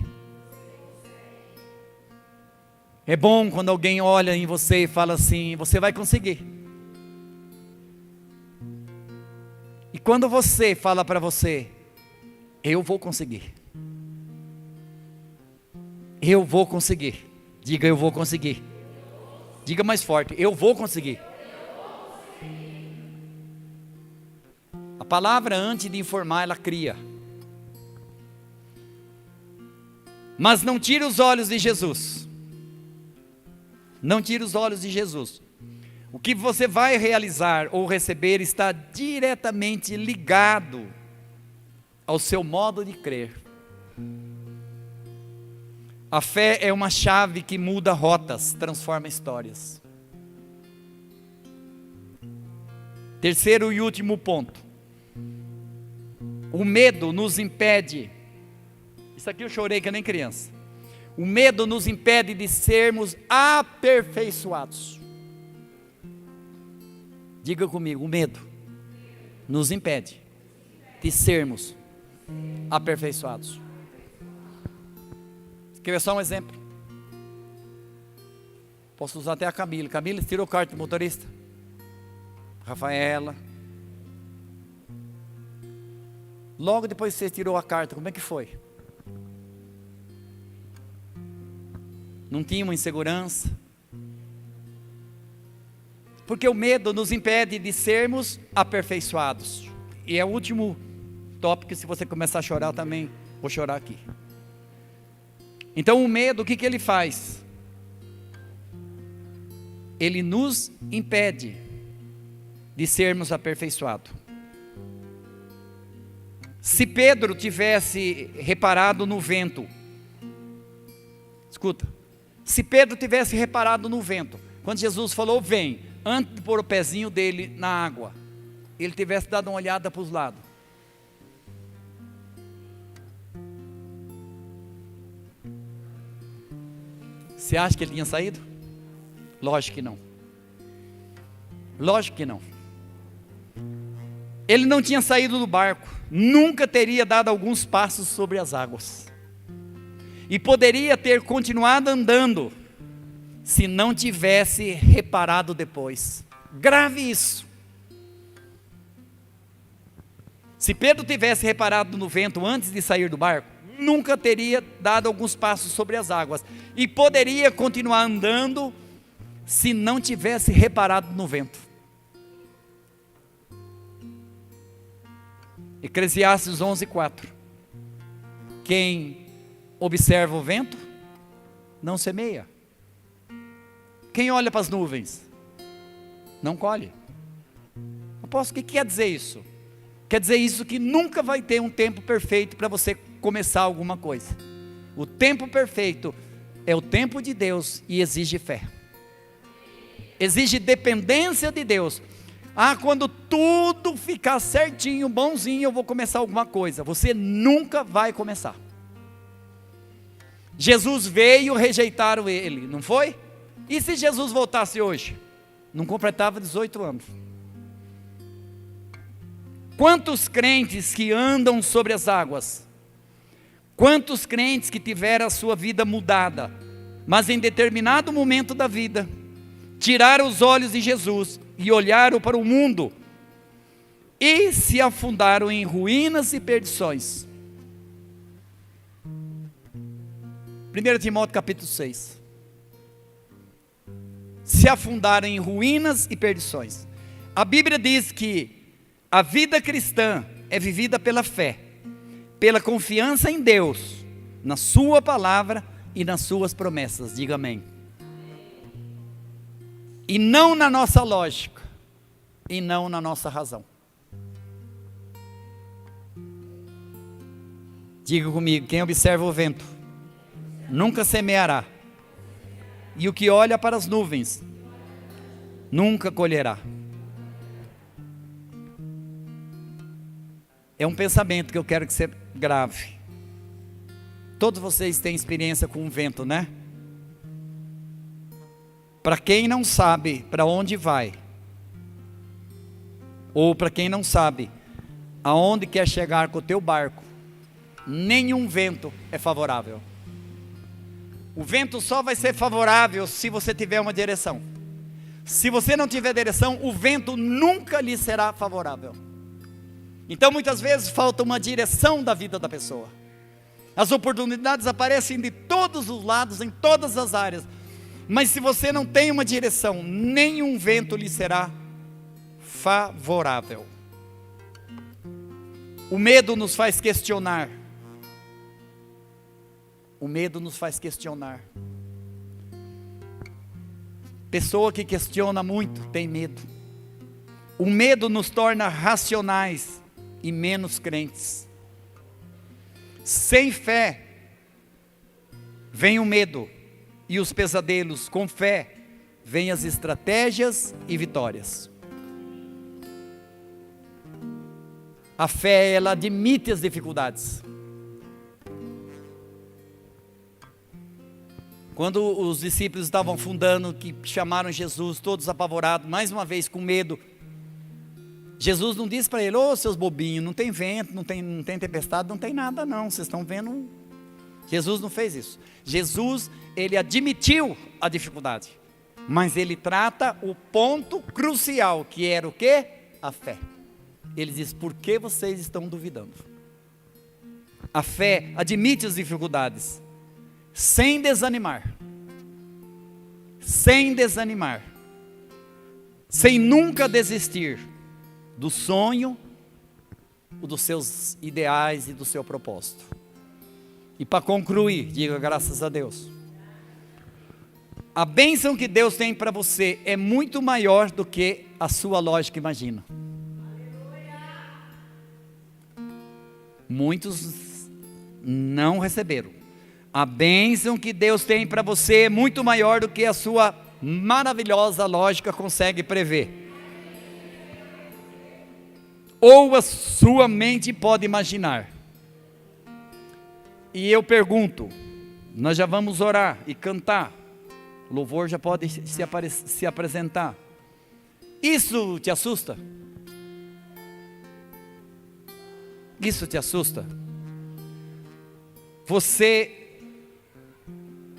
É bom quando alguém olha em você e fala assim, você vai conseguir. E quando você fala para você, eu vou conseguir. Eu vou conseguir. Diga, eu vou conseguir. Diga mais forte, eu vou conseguir. A palavra, antes de informar, ela cria. Mas não tire os olhos de Jesus. Não tire os olhos de Jesus. O que você vai realizar ou receber está diretamente ligado ao seu modo de crer. A fé é uma chave que muda rotas, transforma histórias. Terceiro e último ponto. O medo nos impede. Isso aqui eu chorei que nem criança. O medo nos impede de sermos aperfeiçoados. Diga comigo, o medo nos impede de sermos aperfeiçoados. Quer ver só um exemplo? Posso usar até a Camila. Camila tirou o carta de motorista. Rafaela. Logo depois que você tirou a carta, como é que foi? Não tinha uma insegurança? Porque o medo nos impede de sermos aperfeiçoados. E é o último tópico, se você começar a chorar, eu também vou chorar aqui. Então o medo, o que ele faz? Ele nos impede de sermos aperfeiçoados. Se Pedro tivesse reparado no vento, escuta, se Pedro tivesse reparado no vento, quando Jesus falou, vem, antes de pôr o pezinho dele na água, ele tivesse dado uma olhada para os lados. Você acha que ele tinha saído? Lógico que não. Lógico que não. Ele não tinha saído do barco, nunca teria dado alguns passos sobre as águas. E poderia ter continuado andando, se não tivesse reparado depois. Grave isso. Se Pedro tivesse reparado no vento antes de sair do barco, nunca teria dado alguns passos sobre as águas. E poderia continuar andando, se não tivesse reparado no vento. Eclesiastes 11:4. Quem observa o vento, não semeia. Quem olha para as nuvens, não colhe. Apóstolo, o que quer dizer isso? Quer dizer isso que nunca vai ter um tempo perfeito para você começar alguma coisa. O tempo perfeito é o tempo de Deus e exige fé. Exige dependência de Deus. Quando tudo ficar certinho, bonzinho, eu vou começar alguma coisa. Você nunca vai começar. Jesus veio, rejeitaram ele, não foi? E se Jesus voltasse hoje? Não completava 18 anos. Quantos crentes que andam sobre as águas? Quantos crentes que tiveram a sua vida mudada, mas em determinado momento da vida, tiraram os olhos de Jesus e olharam para o mundo, e se afundaram em ruínas e perdições. 1 Timóteo capítulo 6. Se afundaram em ruínas e perdições. A Bíblia diz que a vida cristã é vivida pela fé, pela confiança em Deus, na sua palavra e nas suas promessas. Diga amém. E não na nossa lógica, e não na nossa razão. Diga comigo, quem observa o vento nunca semeará, e o que olha para as nuvens nunca colherá. É um pensamento que eu quero que você grave. Todos vocês têm experiência com o vento, né? Para quem não sabe para onde vai, ou para quem não sabe aonde quer chegar com o teu barco, nenhum vento é favorável. O vento só vai ser favorável se você tiver uma direção. Se você não tiver direção, o vento nunca lhe será favorável. Então muitas vezes falta uma direção da vida da pessoa. As oportunidades aparecem de todos os lados, em todas as áreas. Mas se você não tem uma direção, nenhum vento lhe será favorável. O medo nos faz questionar. O medo nos faz questionar. Pessoa que questiona muito tem medo. O medo nos torna racionais e menos crentes. Sem fé vem o medo e os pesadelos. Com fé vem as estratégias e vitórias. A fé, ela admite as dificuldades. Quando os discípulos estavam afundando, que chamaram Jesus, todos apavorados, mais uma vez com medo, Jesus não disse para ele: ô seus bobinhos, não tem vento, não tem tempestade, não tem nada não, vocês estão vendo. Jesus não fez isso. Jesus, ele admitiu a dificuldade, mas ele trata o ponto crucial, que era o quê? A fé. Ele diz: por que vocês estão duvidando? A fé admite as dificuldades, sem desanimar, sem nunca desistir do sonho, dos seus ideais e do seu propósito. E para concluir, diga graças a Deus. A bênção que Deus tem para você é muito maior do que a sua lógica imagina. Muitos não receberam. A bênção que Deus tem para você é muito maior do que a sua maravilhosa lógica consegue prever, ou a sua mente pode imaginar. E eu pergunto, nós já vamos orar e cantar, o louvor já pode se apresentar. Isso te assusta? Isso te assusta? Você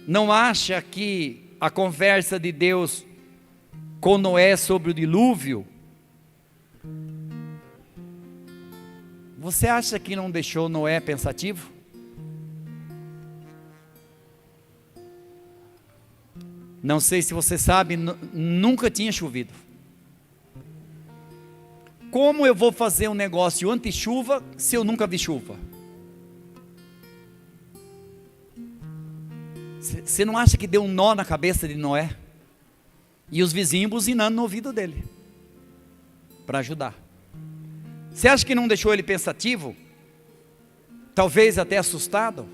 não acha que a conversa de Deus com Noé sobre o dilúvio, você acha que não deixou Noé pensativo? Não sei se você sabe, nunca tinha chovido. Como eu vou fazer um negócio anti-chuva se eu nunca vi chuva? Você não acha que deu um nó na cabeça de Noé? E os vizinhos buzinando no ouvido dele, para ajudar. Você acha que não deixou ele pensativo? Talvez até assustado?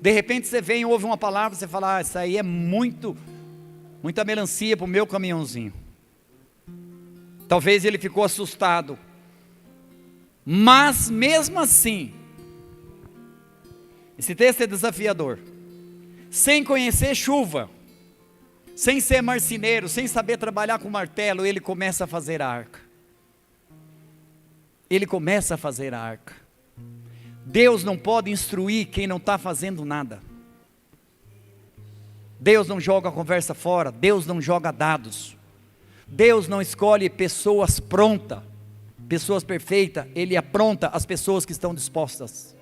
De repente você vem e ouve uma palavra, você fala: isso aí é muita melancia para o meu caminhãozinho. Talvez ele ficou assustado. Mas mesmo assim, esse texto é desafiador. Sem conhecer chuva, sem ser marceneiro, sem saber trabalhar com martelo, ele começa a fazer a arca. Deus não pode instruir quem não está fazendo nada. Deus não joga a conversa fora, Deus não joga dados. Deus não escolhe pessoas prontas. pessoas perfeitas, Ele apronta as pessoas que estão dispostas.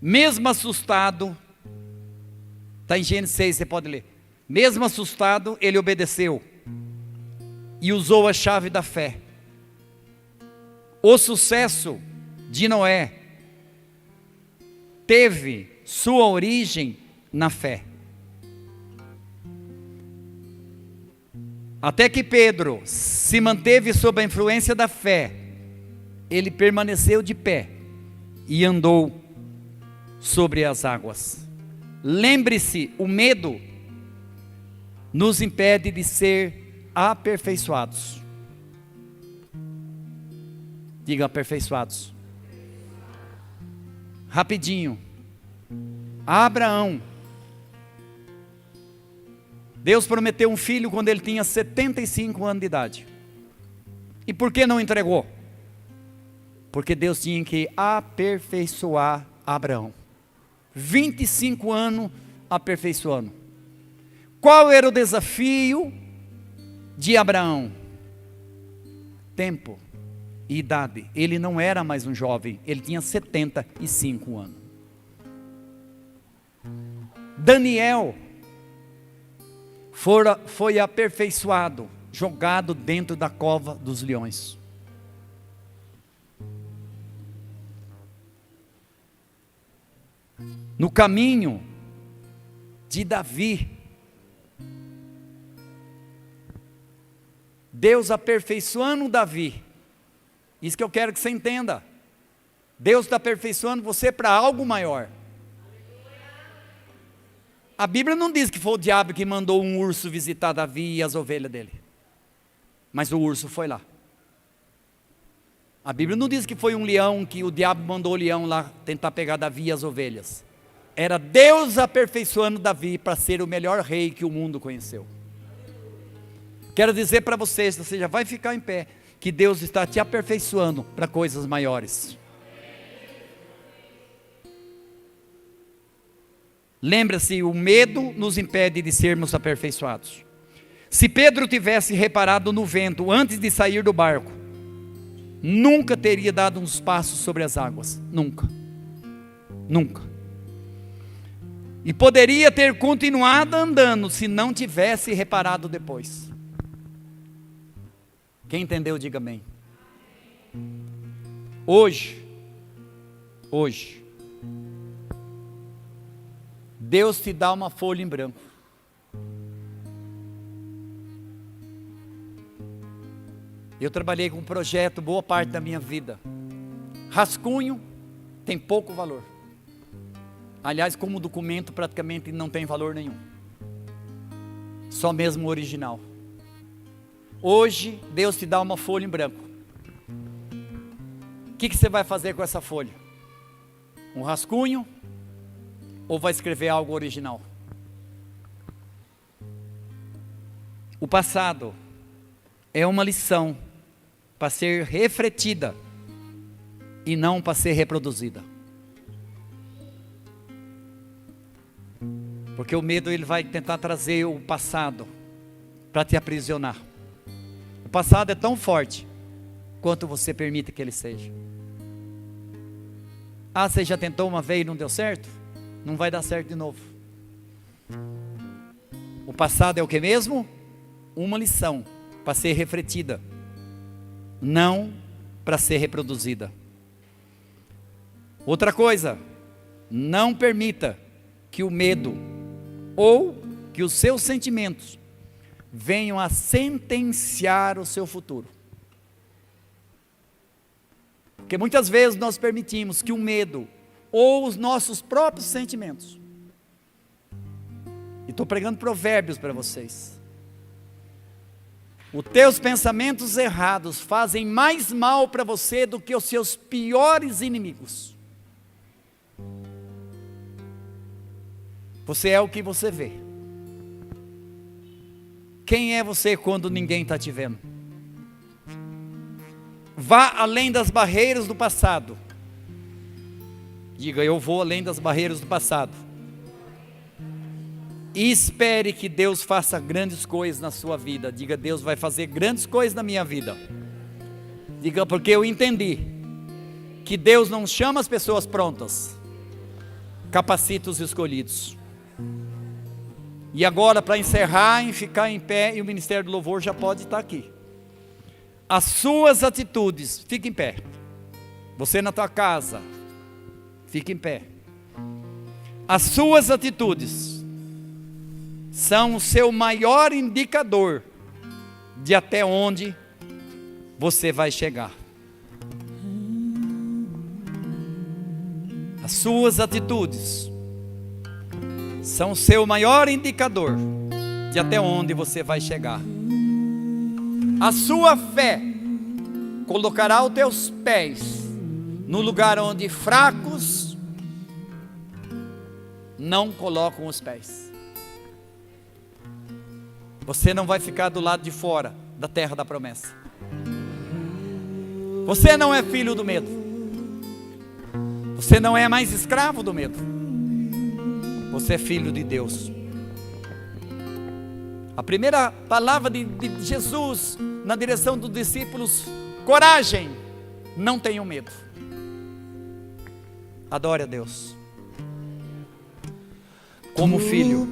Mesmo assustado, está em Gênesis 6, você pode ler. Mesmo assustado, ele obedeceu e usou a chave da fé. O sucesso de Noé teve sua origem na fé. Até que Pedro se manteve sob a influência da fé, ele permaneceu de pé e andou sobre as águas. Lembre-se, o medo nos impede de ser aperfeiçoados. Diga aperfeiçoados. Rapidinho. Abraão. Deus prometeu um filho quando ele tinha 75 anos de idade. E por que não entregou? Porque Deus tinha que aperfeiçoar Abraão. 25 anos aperfeiçoando. Qual era o desafio de Abraão? Tempo e idade. Ele não era mais um jovem, ele tinha 75 anos. Daniel foi aperfeiçoado, jogado dentro da cova dos leões. No caminho de Davi, Deus aperfeiçoando Davi. Isso que eu quero que você entenda. Deus está aperfeiçoando você para algo maior. A Bíblia não diz que foi o diabo que mandou um urso visitar Davi e as ovelhas dele. Mas o urso foi lá. A Bíblia não diz que foi um leão, que o diabo mandou o leão lá tentar pegar Davi e as ovelhas. Era Deus aperfeiçoando Davi para ser o melhor rei que o mundo conheceu. Quero dizer para vocês, você já vai ficar em pé, que Deus está te aperfeiçoando para coisas maiores. Lembra-se, o medo nos impede de sermos aperfeiçoados. Se Pedro tivesse reparado no vento antes de sair do barco, nunca teria dado uns passos sobre as águas. Nunca. Nunca. E poderia ter continuado andando se não tivesse reparado depois. Quem entendeu, diga amém. Hoje, Deus te dá uma folha em branco. Eu trabalhei com um projeto boa parte da minha vida. Rascunho tem pouco valor. Aliás, como documento praticamente não tem valor nenhum. Só mesmo o original. Hoje, Deus te dá uma folha em branco. O que você vai fazer com essa folha? Um rascunho? Ou vai escrever algo original? O passado é uma lição para ser refletida e não para ser reproduzida. Porque o medo, ele vai tentar trazer o passado para te aprisionar. O passado é tão forte quanto você permite que ele seja. Ah, você já tentou uma vez e não deu certo? Não vai dar certo de novo. O passado é o que mesmo? Uma lição para ser refletida, não para ser reproduzida. Outra coisa, não permita que o medo ou que os seus sentimentos venham a sentenciar o seu futuro. Porque muitas vezes nós permitimos que o medo ou os nossos próprios sentimentos, e estou pregando provérbios para vocês, os teus pensamentos errados fazem mais mal para você do que os seus piores inimigos. Você é o que você vê. Quem é você quando ninguém está te vendo? Vá além das barreiras do passado. Diga, eu vou além das barreiras do passado. E espere que Deus faça grandes coisas na sua vida. Diga: Deus vai fazer grandes coisas na minha vida. Diga: porque eu entendi que Deus não chama as pessoas prontas, capacita os escolhidos. E agora, para encerrar e ficar em pé, e o Ministério do Louvor já pode estar aqui. As suas atitudes, fique em pé. Você na tua casa, fique em pé. As suas atitudes são o seu maior indicador de até onde você vai chegar. As suas atitudes são o seu maior indicador de até onde você vai chegar. A sua fé colocará os teus pés no lugar onde fracos não colocam os pés. Você não vai ficar do lado de fora da terra da promessa. Você não é filho do medo. Você não é mais escravo do medo. Você é filho de Deus. A primeira palavra de Jesus na direção dos discípulos: coragem, não tenham medo. Adore a Deus como filho.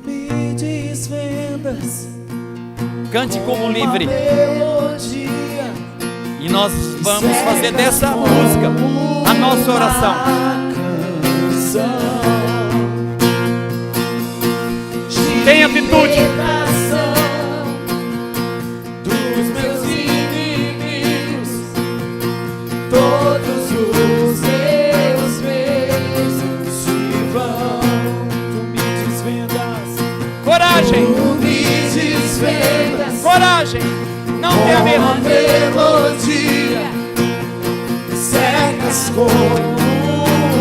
Cante como livre. E nós vamos fazer dessa música a nossa oração. Tenha atitude.
Dos meus inimigos, todos os meus medos se vão. Tu me desvendas.
Coragem.
Tu me desvendas.
Coragem. Não tenha medo.
Uma melodia cercas como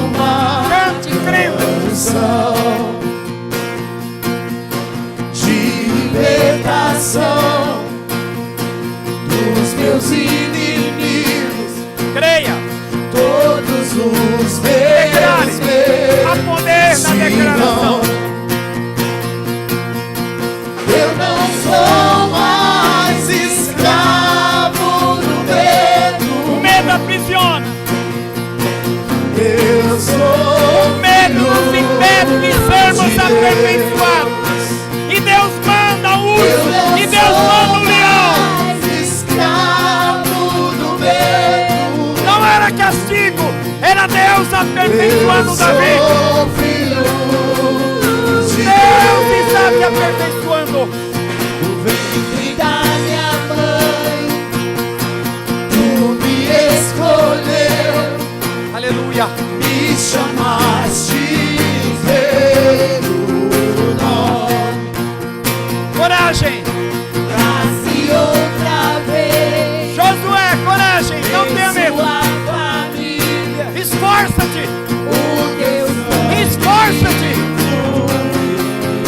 uma
Cante crendo.
canção de libertação dos meus inimigos.
Creia.
Todos os
Declare.
meus
Há poder na declaração.
Eu não sou mais escravo do medo.
O medo aprisiona.
Eu sou
O medo nos impede de sermos aperfeiçoados. E Deus manda o urso. E Deus manda o leão.
escravo do medo.
Não era castigo. Era Deus aperfeiçoando Davi.
Sou filho de
Deus está te aperfeiçoando.
O ventre da minha mãe, tu me escolheu,
Aleluia.
me chamaste pelo nome.
Coragem.
Nasci outra vez.
Josué, coragem. Não tenha medo.
Sua família,
Esforça-te.
o Deus
Esforça-te.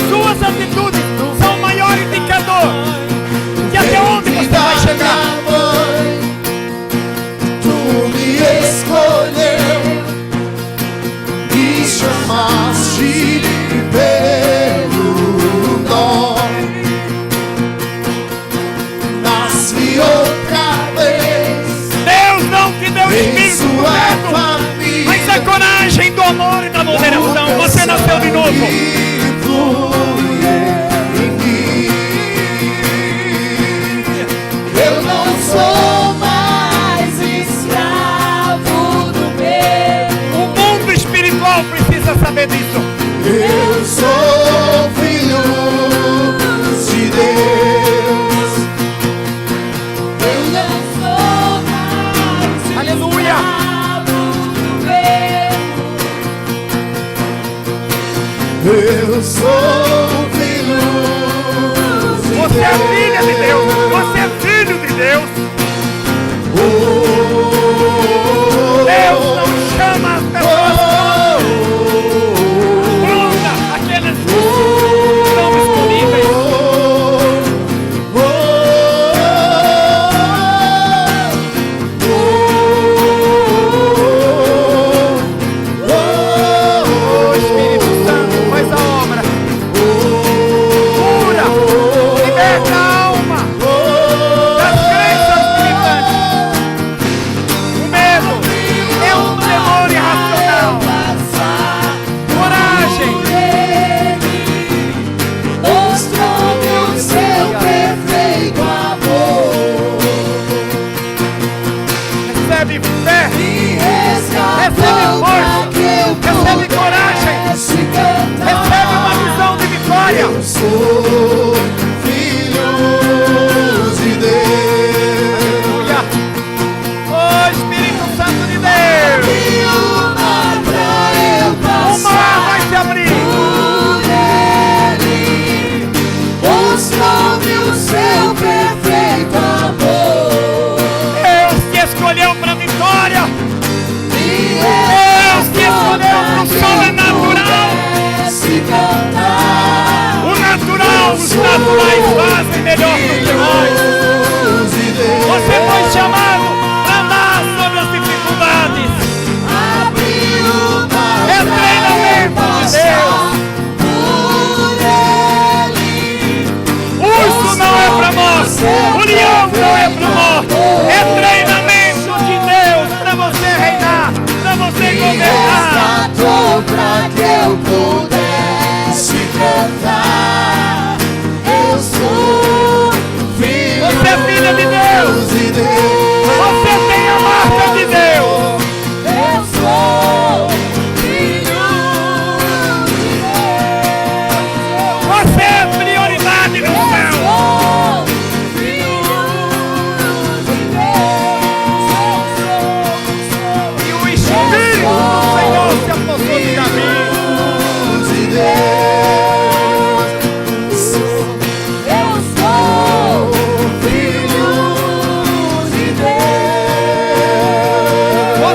Suas atitudes são o maior indicador de até onde você vai chegar.
mãe, tu me escolheu, me chamaste pelo nome. Nasci outra vez
Deus não te deu
em
espírito do
sua
medo,
família,
mas a coragem do amor e da moderação. Você nasceu de novo.
flui em mim. Eu não sou mais escravo do medo.
O mundo espiritual precisa saber disso.
Eu sou filho de Deus. Eu não sou mais
Aleluia.
escravo do medo. Eu sou filho de
Você é filha de Deus. Você é filho de Deus. Deus não chama as pessoas prontas, aqueles que estão disponíveis. O Espírito Santo faz a obra. sobrenaturais fazem melhor do que nós. Você foi chamado para andar sobre as dificuldades. É treinamento de Deus. Urso não é para morte, o leão não é para morte. É treinamento de Deus para você reinar, para você governar.
Para que eu pudesse cantar, eu sou filho.
Você é filha de Deus. Você tem a marca de Deus.
Eu sou filho de Deus.
Você é prioridade no céu. E o Espírito do Senhor se apossou de Davi.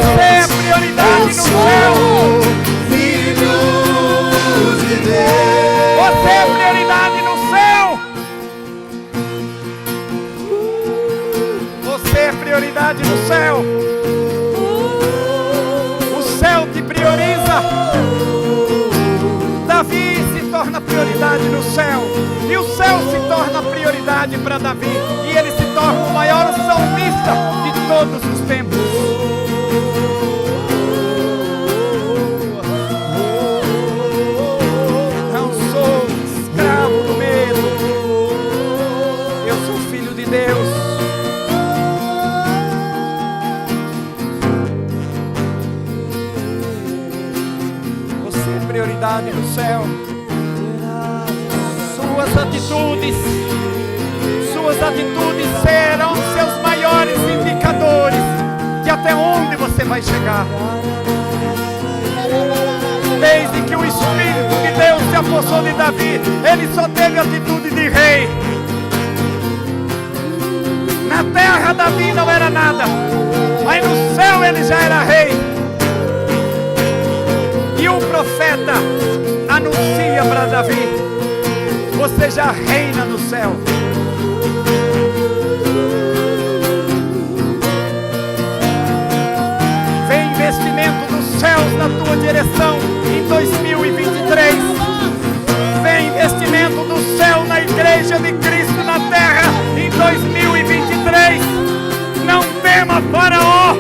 Você é prioridade no céu. Você é prioridade no céu. Você é prioridade no céu. O céu te prioriza. Davi se torna prioridade no céu. E o céu se torna prioridade para Davi. E ele se torna o maior salmista de todos os tempos. Não sou escravo do medo. Eu sou filho de Deus. Você é prioridade no céu. Suas atitudes serão seus maiores indicadores de até onde você vai chegar. Desde que o Espírito de Deus se apossou de Davi, ele só teve atitude de rei. Na terra Davi não era nada, mas no céu ele já era rei. E o profeta anuncia para Davi: você já reina no céu. Vem investimento dos céus na tua direção em 2023. Vem investimento do céu na igreja de Cristo na terra em 2023. Não tema Faraó,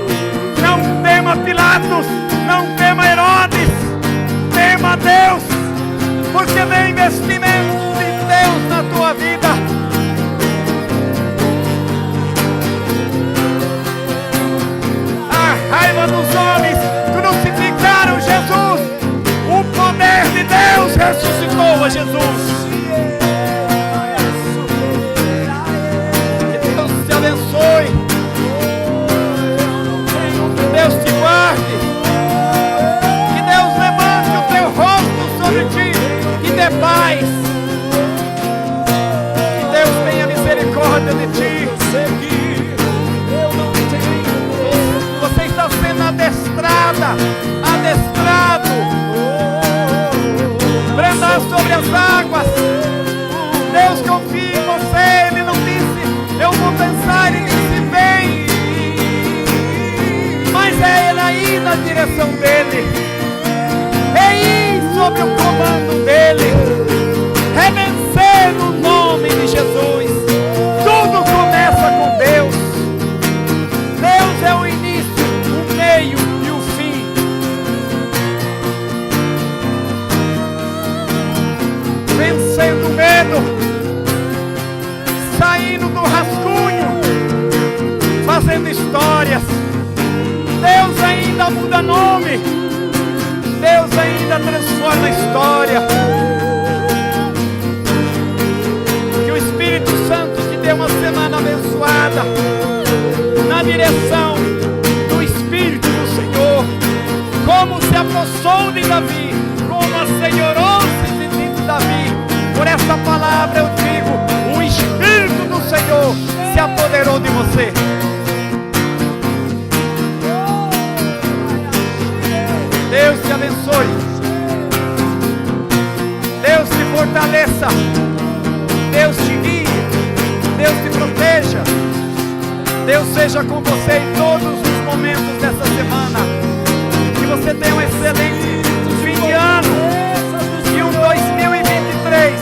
não tema Pilatos, não tema Herodes, tema Deus, porque vem investimento de Deus na tua vida. A raiva dos homens crucificaram Jesus. O poder de Deus ressuscitou a Jesus. Que Deus te abençoe. Que Deus te guarde. Que Deus levante o teu rosto sobre ti e dê paz. Que Deus tenha misericórdia de ti. Você está sendo adestrado para andar sobre as águas. Deus confia em você. Ele não disse eu vou pensar, ele disse vem. Mas é ele aí na direção dele, é ir sobre o comando dele, é vencer no nome de Jesus. Tudo começa com Deus. Deus é o início, o meio e o fim. Vencendo o medo, saindo do rascunho, fazendo histórias. Deus ainda muda nome. Deus ainda transforma a história. Que o Espírito Santo te dê uma semana abençoada na direção do Espírito do Senhor, como se apossou de Davi, como assenhorou-se de Davi. Por esta palavra eu digo: o Espírito do Senhor se apoderou de você. Deus te abençoe. Deus te fortaleça. Deus te guie, Deus te proteja, Deus seja com você em todos os momentos dessa semana. Que você tenha um excelente fim de ano e um 2023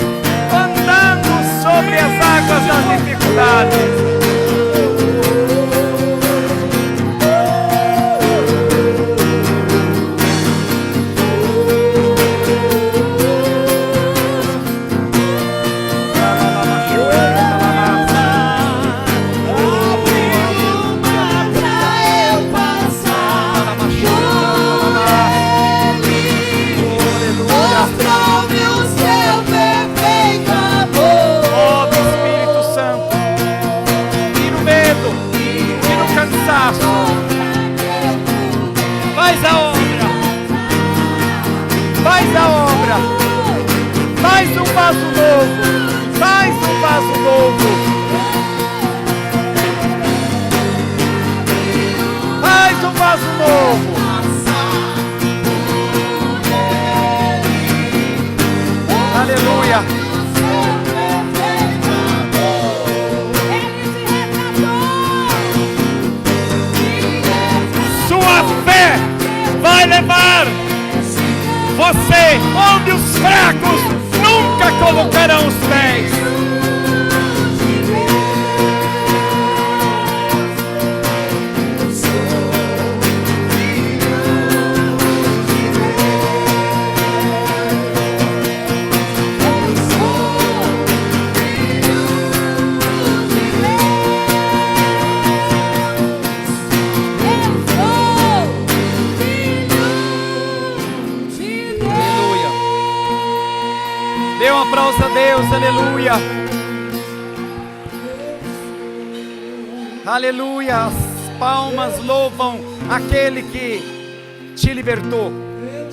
andando sobre as águas das dificuldades. Faz a obra, faz a obra, faz um vaso novo, faz um vaso novo, faz um vaso novo. Aleluia. Vai levar você onde os fracos nunca colocarão os pés. Dê um aplauso a Deus, aleluia. Aleluia, as palmas louvam aquele que te libertou.